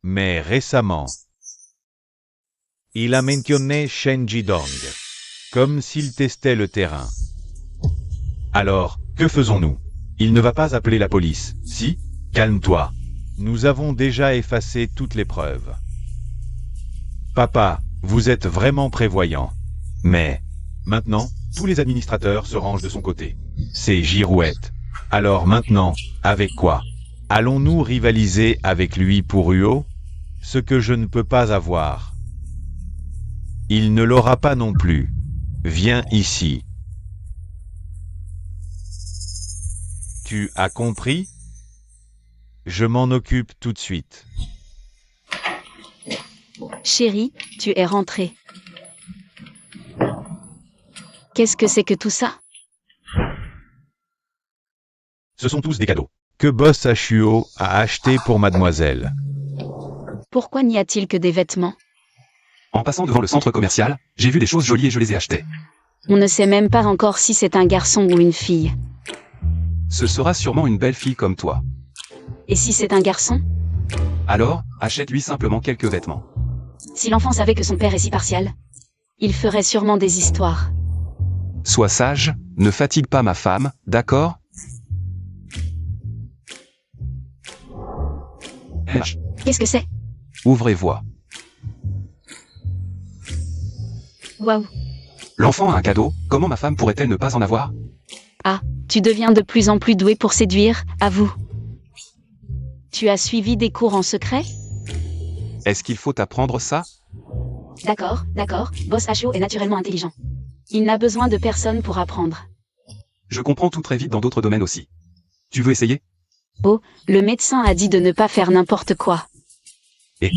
Mais récemment, il a mentionné Shen Jidong, comme s'il testait le terrain. Alors, que faisons-nous? Il ne va pas appeler la police, si? Calme-toi. Nous avons déjà effacé toutes les preuves. Papa, vous êtes vraiment prévoyant. Mais, maintenant, tous les administrateurs se rangent de son côté. C'est girouette. Alors maintenant, avec quoi? Allons-nous rivaliser avec lui pour Huo? Ce que je ne peux pas avoir. Il ne l'aura pas non plus. Viens ici. Tu as compris? Je m'en occupe tout de suite. Chérie, tu es rentrée. Qu'est-ce que c'est que tout ça? Ce sont tous des cadeaux. Que Boss HUO a acheté pour mademoiselle. Pourquoi n'y a-t-il que des vêtements? En passant devant le centre commercial, j'ai vu des choses jolies et je les ai achetées. On ne sait même pas encore si c'est un garçon ou une fille. Ce sera sûrement une belle fille comme toi. Et si c'est un garçon? Alors, achète-lui simplement quelques vêtements. Si l'enfant savait que son père est si partial, il ferait sûrement des histoires. Sois sage, ne fatigue pas ma femme, d'accord? Qu'est-ce que c'est? Ouvrez-voix. Waouh. L'enfant a un cadeau, comment ma femme pourrait-elle ne pas en avoir? Ah, tu deviens de plus en plus doué pour séduire, avoue. Tu as suivi des cours en secret? Est-ce qu'il faut apprendre ça? D'accord, Boss HO est naturellement intelligent. Il n'a besoin de personne pour apprendre. Je comprends tout très vite dans d'autres domaines aussi. Tu veux essayer? Oh, le médecin a dit de ne pas faire n'importe quoi. Et?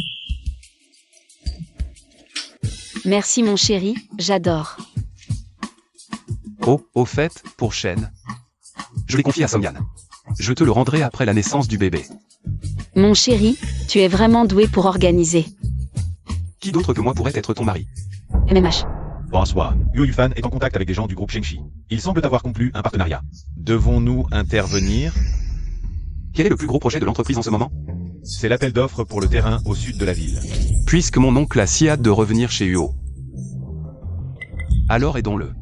Merci mon chéri, j'adore. Oh, au fait, pour Shen. Je l'ai confié à Somyan. Je te le rendrai après la naissance du bébé. Mon chéri, tu es vraiment doué pour organiser. Qui d'autre que moi pourrait être ton mari? MMH. François, Huo Yufan est en contact avec des gens du groupe Shengxi. Ils semblent avoir conclu un partenariat. Devons-nous intervenir? Quel est le plus gros projet de l'entreprise en ce moment? C'est l'appel d'offres pour le terrain au sud de la ville. Puisque mon oncle a si hâte de revenir chez Huo. Alors aidons-le.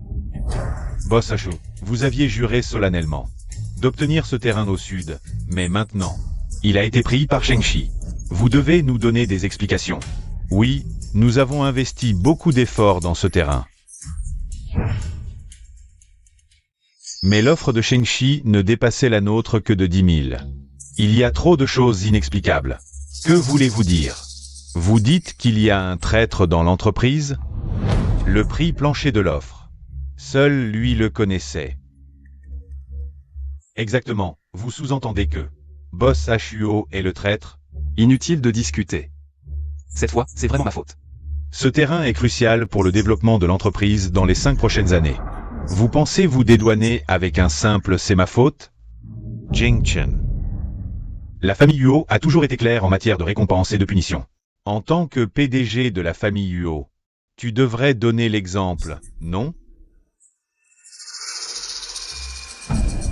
Boss HO, vous aviez juré solennellement d'obtenir ce terrain au sud, mais maintenant, Il a été pris par Shengxi. Vous devez nous donner des explications. oui, nous avons investi beaucoup d'efforts dans ce terrain. Mais l'offre de Shengxi ne dépassait la nôtre que de 10 000. Il y a trop de choses inexplicables. Que voulez-vous dire? Vous dites qu'il y a un traître dans l'entreprise? Le prix plancher de l'offre. Seul lui le connaissait. Exactement, vous sous-entendez que Boss HUO est le traître? Inutile de discuter. Cette fois, c'est vraiment ma faute. Ce terrain est crucial pour le développement de l'entreprise dans les 5 prochaines années. Vous pensez vous dédouaner avec un simple « c'est ma faute » Jingchen. La famille Huo a toujours été claire en matière de récompense et de punition. En tant que PDG de la famille Huo, tu devrais donner l'exemple, non?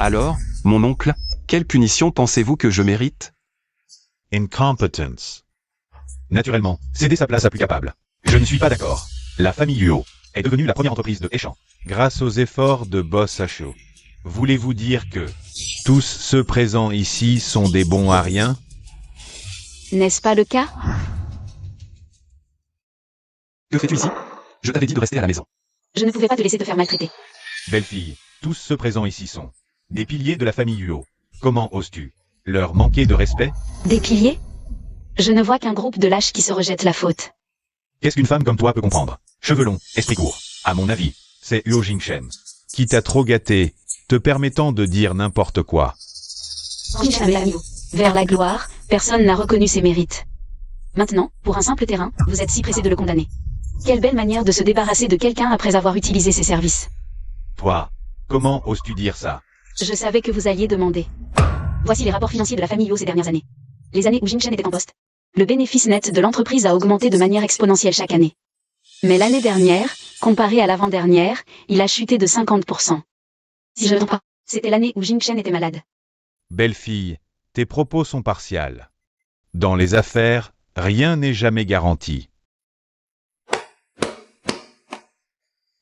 Alors, mon oncle, quelle punition pensez-vous que je mérite? Incompetence. Naturellement, céder sa place à plus capable. Je ne suis pas d'accord. La famille Luo est devenue la première entreprise de Échamp. Grâce aux efforts de Boss Hacho. Voulez-vous dire que tous ceux présents ici sont des bons à rien? N'est-ce pas le cas? Que fais-tu ici? Je t'avais dit de rester à la maison. Je ne pouvais pas te laisser te faire maltraiter. Belle-fille, tous ceux présents ici sont des piliers de la famille Luo. Comment oses-tu leur manquer de respect? Des piliers? Je ne vois qu'un groupe de lâches qui se rejettent la faute. Qu'est-ce qu'une femme comme toi peut comprendre? Cheveux longs, esprit court. À mon avis, c'est Huo Jingshen. Qui t'a trop gâté, te permettant de dire n'importe quoi. Jingshen avait l'ami. Vers la gloire, personne n'a reconnu ses mérites. Maintenant, pour un simple terrain, vous êtes si pressé de le condamner. Quelle belle manière de se débarrasser de quelqu'un après avoir utilisé ses services. Toi, comment oses-tu dire ça? Je savais que vous alliez demander. Voici les rapports financiers de la famille Luo ces dernières années. Les années où Jingshen était en poste. Le bénéfice net de l'entreprise a augmenté de manière exponentielle chaque année. Mais l'année dernière, comparé à l'avant-dernière, il a chuté de 50%. Si je ne me trompe pas, c'était l'année où Jingshen était malade. Belle-fille, tes propos sont partials. Dans les affaires, rien n'est jamais garanti.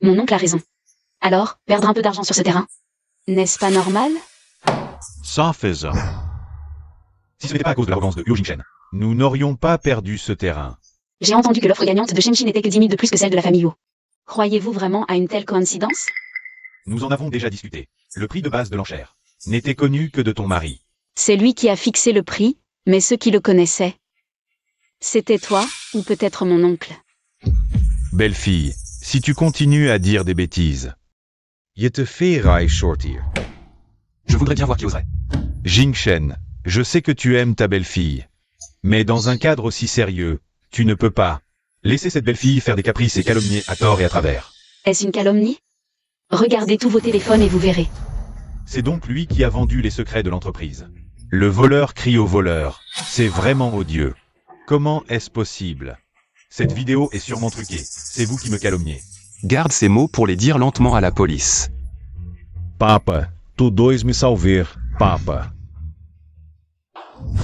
Mon oncle a raison. Alors, perdre un peu d'argent sur ce terrain, n'est-ce pas normal? Sophism. Si ce n'était pas à cause de l'arrogance de Huo Jingshen. Nous n'aurions pas perdu ce terrain. J'ai entendu que l'offre gagnante de Shenshin n'était que 10 000 de plus que celle de la famille Luo. Croyez-vous vraiment à une telle coïncidence? Nous en avons déjà discuté. Le prix de base de l'enchère n'était connu que de ton mari. C'est lui qui a fixé le prix, mais ceux qui le connaissaient, c'était toi, ou peut-être mon oncle. Belle-fille, si tu continues à dire des bêtises. Je te ferai shortir. Je voudrais bien voir qui oserait. Jingshen, je sais que tu aimes ta belle-fille. Mais dans un cadre aussi sérieux, tu ne peux pas. Laissez cette belle-fille faire des caprices et calomnier à tort et à travers. Est-ce une calomnie? Regardez tous vos téléphones et vous verrez. C'est donc lui qui a vendu les secrets de l'entreprise. Le voleur crie au voleur. C'est vraiment odieux. Comment est-ce possible? Cette vidéo est sûrement truquée. C'est vous qui me calomniez. Garde ces mots pour les dire lentement à la police. Papa, tu dois me salver, papa.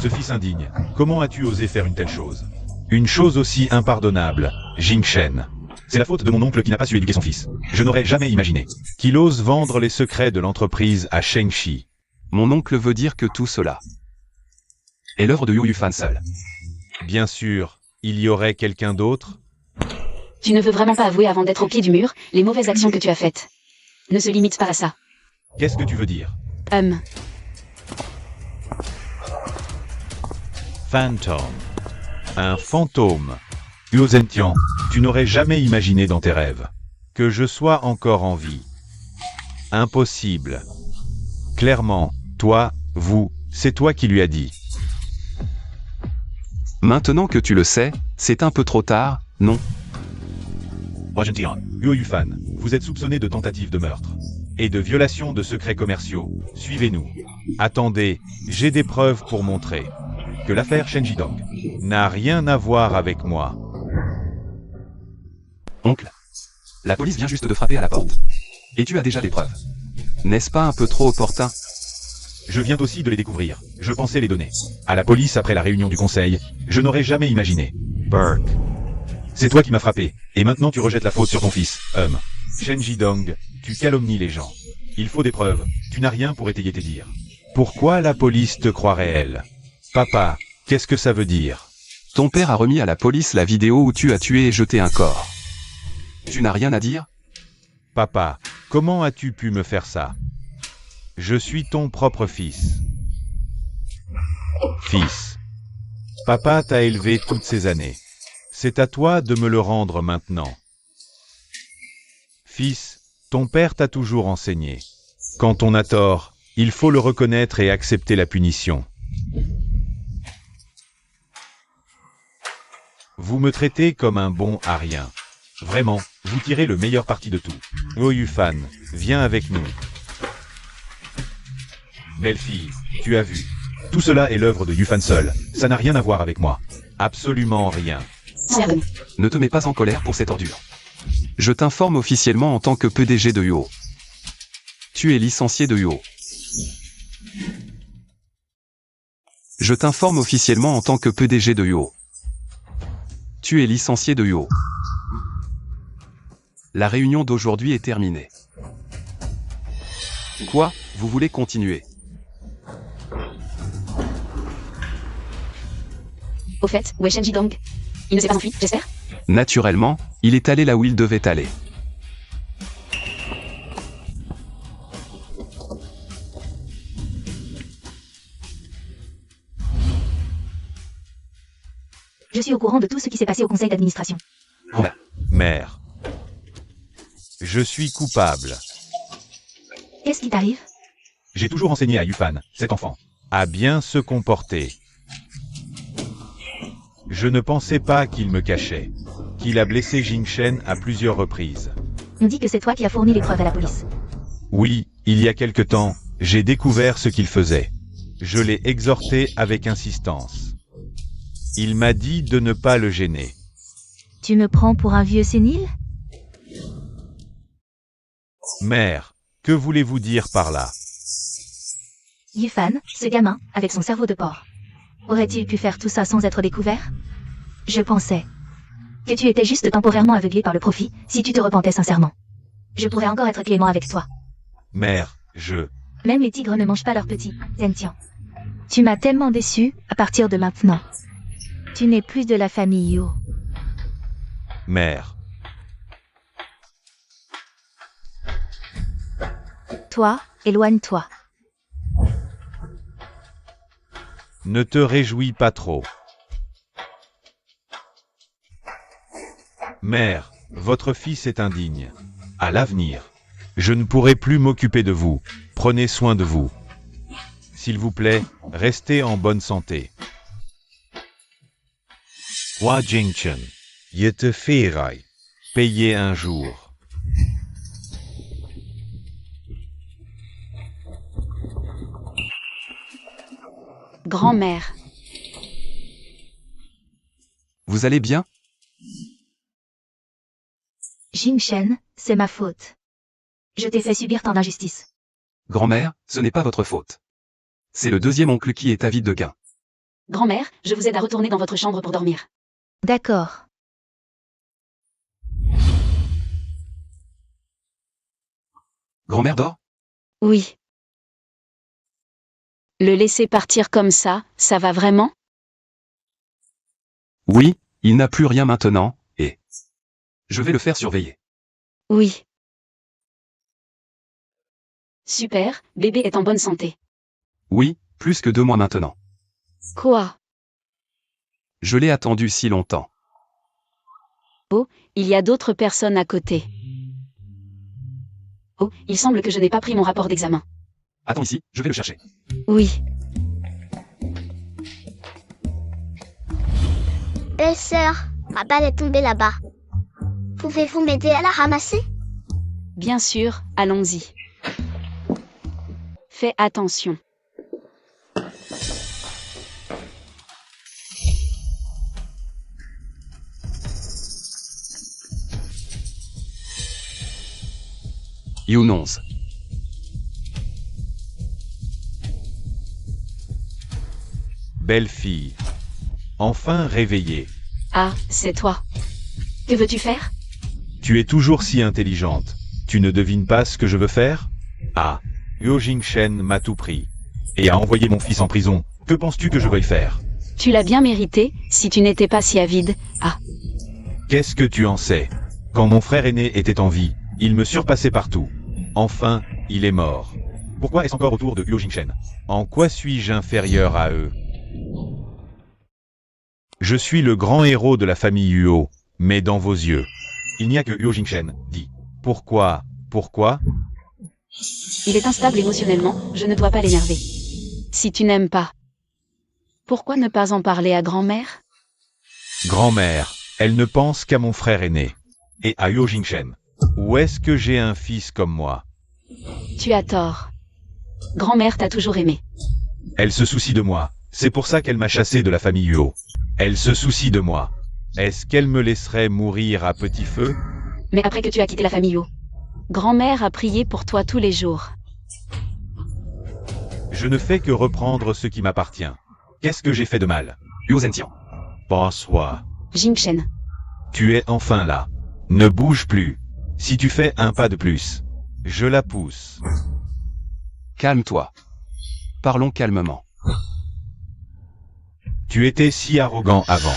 Ce fils indigne, comment as-tu osé faire une telle chose? Une chose aussi impardonnable, Jingshen. C'est la faute de mon oncle qui n'a pas su éduquer son fils. Je n'aurais jamais imaginé. Qu'il ose vendre les secrets de l'entreprise à Shengshi. Mon oncle veut dire que tout cela est l'œuvre de Yu Yufan seul. Bien sûr, il y aurait quelqu'un d'autre? Tu ne veux vraiment pas avouer avant d'être au pied du mur les mauvaises actions que tu as faites. Ne se limite pas à ça. Qu'est-ce que tu veux dire? Phantom. Un fantôme. Huo Zentian, tu n'aurais jamais imaginé dans tes rêves que je sois encore en vie. Impossible. Clairement, toi, vous, c'est toi qui lui as dit. Maintenant que tu le sais, c'est un peu trop tard, non? Huo Zentian, Huo Yufan, vous êtes soupçonné de tentative de meurtre et de violation de secrets commerciaux. Suivez-nous. Attendez, j'ai des preuves pour montrer Que l'affaire Shen Jidong n'a rien à voir avec moi. Oncle, la police vient juste de frapper à la porte. Et tu as déjà des preuves. N'est-ce pas un peu trop opportun? Je viens aussi de les découvrir. Je pensais les donner à la police après la réunion du conseil. Je n'aurais jamais imaginé. Burke. C'est toi qui m'as frappé. Et maintenant tu rejettes la faute sur ton fils. Shen Jidong, tu calomnies les gens. Il faut des preuves. Tu n'as rien pour étayer tes dires. Pourquoi la police te croirait elle? Papa, qu'est-ce que ça veut dire? Ton père a remis à la police la vidéo où tu as tué et jeté un corps. Tu n'as rien à dire? Papa, comment as-tu pu me faire ça? Je suis ton propre fils. Fils. Papa t'a élevé toutes ces années. C'est à toi de me le rendre maintenant. Fils, ton père t'a toujours enseigné. Quand on a tort, il faut le reconnaître et accepter la punition. Vous me traitez comme un bon à rien. Vraiment, vous tirez le meilleur parti de tout. Huo Yufan, viens avec nous. Belle-fille, tu as vu. Tout cela est l'œuvre de Yufan seul. Ça n'a rien à voir avec moi. Absolument rien. Ne te mets pas en colère pour cette ordure. Je t'informe officiellement en tant que PDG de Huo. Tu es licencié de Huo. Je t'informe officiellement en tant que PDG de UO. Tu es licencié de UO. La réunion d'aujourd'hui est terminée. Quoi, vous voulez continuer? Au fait, où est Shen Jidong? Il ne s'est pas enfui, j'espère? Naturellement, il est allé là où il devait aller. Je suis au courant de tout ce qui s'est passé au conseil d'administration. Mère. Je suis coupable. Qu'est-ce qui t'arrive? J'ai toujours enseigné à Yufan, cet enfant. À bien se comporter. Je ne pensais pas qu'il me cachait. Qu'il a blessé Jingshen à plusieurs reprises. On dit que c'est toi qui as fourni les preuves à la police. Oui, il y a quelque temps, j'ai découvert ce qu'il faisait. Je l'ai exhorté avec insistance. Il m'a dit de ne pas le gêner. Tu me prends pour un vieux sénile? Mère, que voulez-vous dire par là? Yifan, ce gamin, avec son cerveau de porc. Aurait-il pu faire tout ça sans être découvert? Je pensais que tu étais juste temporairement aveuglé par le profit, si tu te repentais sincèrement. Je pourrais encore être clément avec toi. Mère, Même les tigres ne mangent pas leurs petits, Zentian. Tu m'as tellement déçu, à partir de maintenant. Tu n'es plus de la famille Yo. Mère. Toi, éloigne-toi. Ne te réjouis pas trop. Mère, votre fils est indigne. À l'avenir, je ne pourrai plus m'occuper de vous. Prenez soin de vous. S'il vous plaît, restez en bonne santé. Hua Jingchen. Je te ferai. Payez un jour. Grand-mère. Vous allez bien? Jingshen, c'est ma faute. Je t'ai fait subir tant d'injustices. Grand-mère, ce n'est pas votre faute. C'est le deuxième oncle qui est avide de gain. Grand-mère, je vous aide à retourner dans votre chambre pour dormir. D'accord. Grand-mère dort? Oui. Le laisser partir comme ça va vraiment? Oui, il n'a plus rien maintenant, et je vais le faire surveiller. Oui. Super, bébé est en bonne santé. Oui, plus que 2 mois maintenant. Quoi? Je l'ai attendu si longtemps. Oh, il y a d'autres personnes à côté. Oh, il semble que je n'ai pas pris mon rapport d'examen. Attends ici, je vais le chercher. Oui. Belle-sœur, ma balle est tombée là-bas. Pouvez-vous m'aider à la ramasser? Bien sûr, allons-y. Fais attention. Younonze. Belle fille. Enfin réveillée. Ah, c'est toi. Que veux-tu faire? Tu es toujours si intelligente. Tu ne devines pas ce que je veux faire? Ah, Huo Jingshen m'a tout pris. Et a envoyé mon fils en prison. Que penses-tu que je veuille faire? Tu l'as bien mérité, si tu n'étais pas si avide. Ah, Qu'est-ce que tu en sais? Quand mon frère aîné était en vie, il me surpassait partout. Enfin, il est mort. Pourquoi est-ce encore autour de Huo Jingshen? En quoi suis-je inférieur à eux? Je suis le grand héros de la famille Huo, mais dans vos yeux. Il n'y a que Huo Jingshen, dit. Pourquoi? il est instable émotionnellement, je ne dois pas l'énerver. Si tu n'aimes pas, pourquoi ne pas en parler à grand-mère? Grand-mère, elle ne pense qu'à mon frère aîné. Et à Huo Jingshen. Où est-ce que j'ai un fils comme moi? Tu as tort. Grand-mère t'a toujours aimé. Elle se soucie de moi. C'est pour ça qu'elle m'a chassé de la famille Huo. Elle se soucie de moi. Est-ce qu'elle me laisserait mourir à petit feu? Mais après que tu as quitté la famille Yo, grand-mère a prié pour toi tous les jours. Je ne fais que reprendre ce qui m'appartient. Qu'est-ce que j'ai fait de mal? Huo Zentian. Passe-toi. Jingchen. Tu es enfin là. Ne bouge plus. Si tu fais un pas de plus, je la pousse. Calme-toi. Parlons calmement. Tu étais si arrogant avant.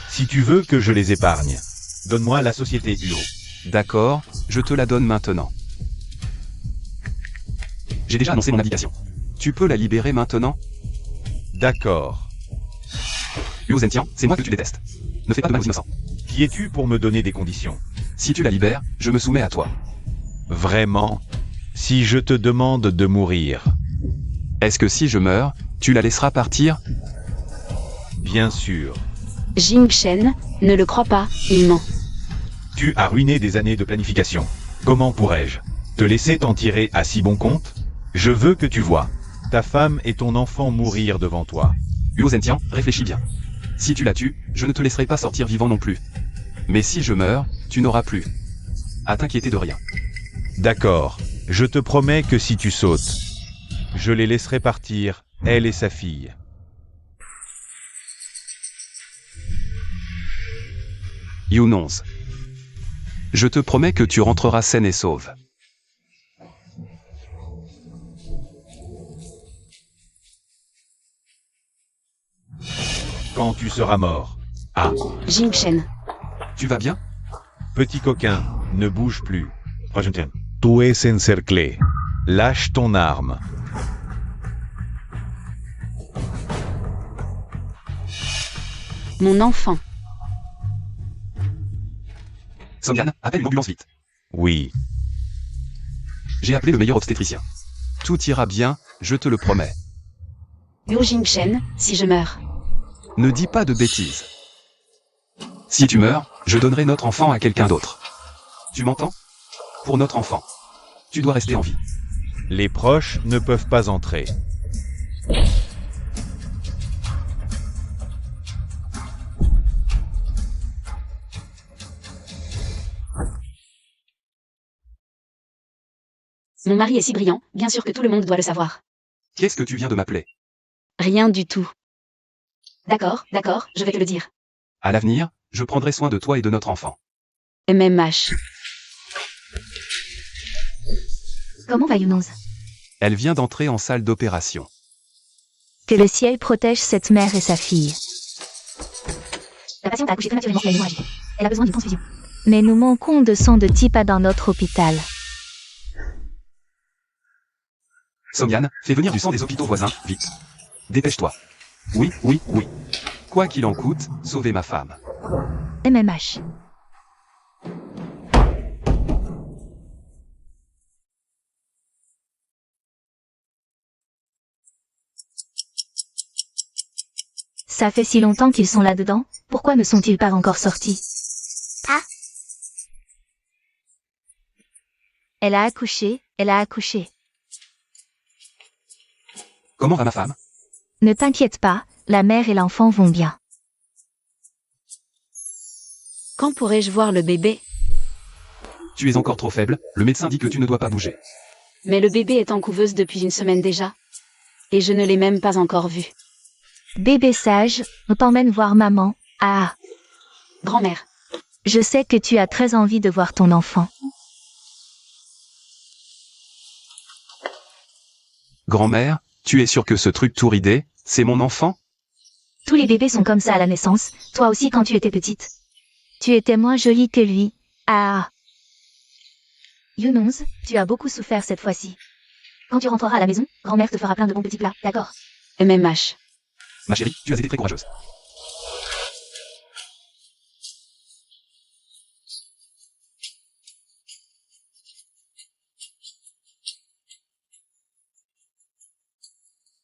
Si tu veux que je les épargne, donne-moi la société Huo. D'accord, je te la donne maintenant. J'ai déjà annoncé mon abdication. Tu peux la libérer maintenant? D'accord. Huo Zentian, c'est moi que tu détestes. Ne fais pas de mal aux innocents. Qui es-tu pour me donner des conditions? Si tu la libères, je me soumets à toi. Vraiment? Si je te demande de mourir? Est-ce que si je meurs, tu la laisseras partir? Bien sûr. Jingchen, ne le crois pas, il ment. Tu as ruiné des années de planification. Comment pourrais-je te laisser t'en tirer à si bon compte? Je veux que tu vois ta femme et ton enfant mourir devant toi. Huo Zentian, réfléchis bien. Si tu la tues, je ne te laisserai pas sortir vivant non plus. Mais si je meurs, tu n'auras plus à t'inquiéter de rien. D'accord. Je te promets que si tu sautes, je les laisserai partir, elle et sa fille. Yunonz. Je te promets que tu rentreras saine et sauve. Quand tu seras mort. Ah, Jingchen. Tu vas bien? petit coquin, ne bouge plus. Tu es encerclé. Lâche ton arme. Mon enfant. Songyan, appelle une ambulance vite. Oui. J'ai appelé le meilleur obstétricien. Tout ira bien, je te le promets. Huo Jingchen, si je meurs. Ne dis pas de bêtises. Si tu meurs, je donnerai notre enfant à quelqu'un d'autre. Tu m'entends? Pour notre enfant. Tu dois rester en vie. Les proches ne peuvent pas entrer. Mon mari est si brillant, bien sûr que tout le monde doit le savoir. Qu'est-ce que tu viens de m'appeler? Rien du tout. D'accord, je vais te le dire. À l'avenir, je prendrai soin de toi et de notre enfant. MMH. Comment va Yunonz? Elle vient d'entrer en salle d'opération. Que le ciel protège cette mère et sa fille. La patiente a accouché prématurément et a une hémorragie. Elle a besoin d'une transfusion. Mais nous manquons de sang de type A dans notre hôpital. Songyan, fais venir du sang des hôpitaux voisins, vite. Dépêche-toi. Oui. Quoi qu'il en coûte, sauvez ma femme. MMH. Ça fait si longtemps qu'ils sont là-dedans, pourquoi ne sont-ils pas encore sortis? Ah. Elle a accouché. Comment va ma femme? Ne t'inquiète pas, la mère et l'enfant vont bien. Quand pourrai-je voir le bébé? Tu es encore trop faible, le médecin dit que tu ne dois pas bouger. Mais le bébé est en couveuse depuis une semaine déjà. Et je ne l'ai même pas encore vu. Bébé sage, on t'emmène voir maman. Ah, Grand-mère. je sais que tu as très envie de voir ton enfant. Grand-mère, tu es sûre que ce truc tout ridé, c'est mon enfant? Tous les bébés sont comme ça à la naissance, toi aussi quand tu étais petite. Tu étais moins jolie que lui. Ah. Yunonz, tu as beaucoup souffert cette fois-ci. Quand tu rentreras à la maison, grand-mère te fera plein de bons petits plats, d'accord? MMH. Ma chérie, tu as été très courageuse.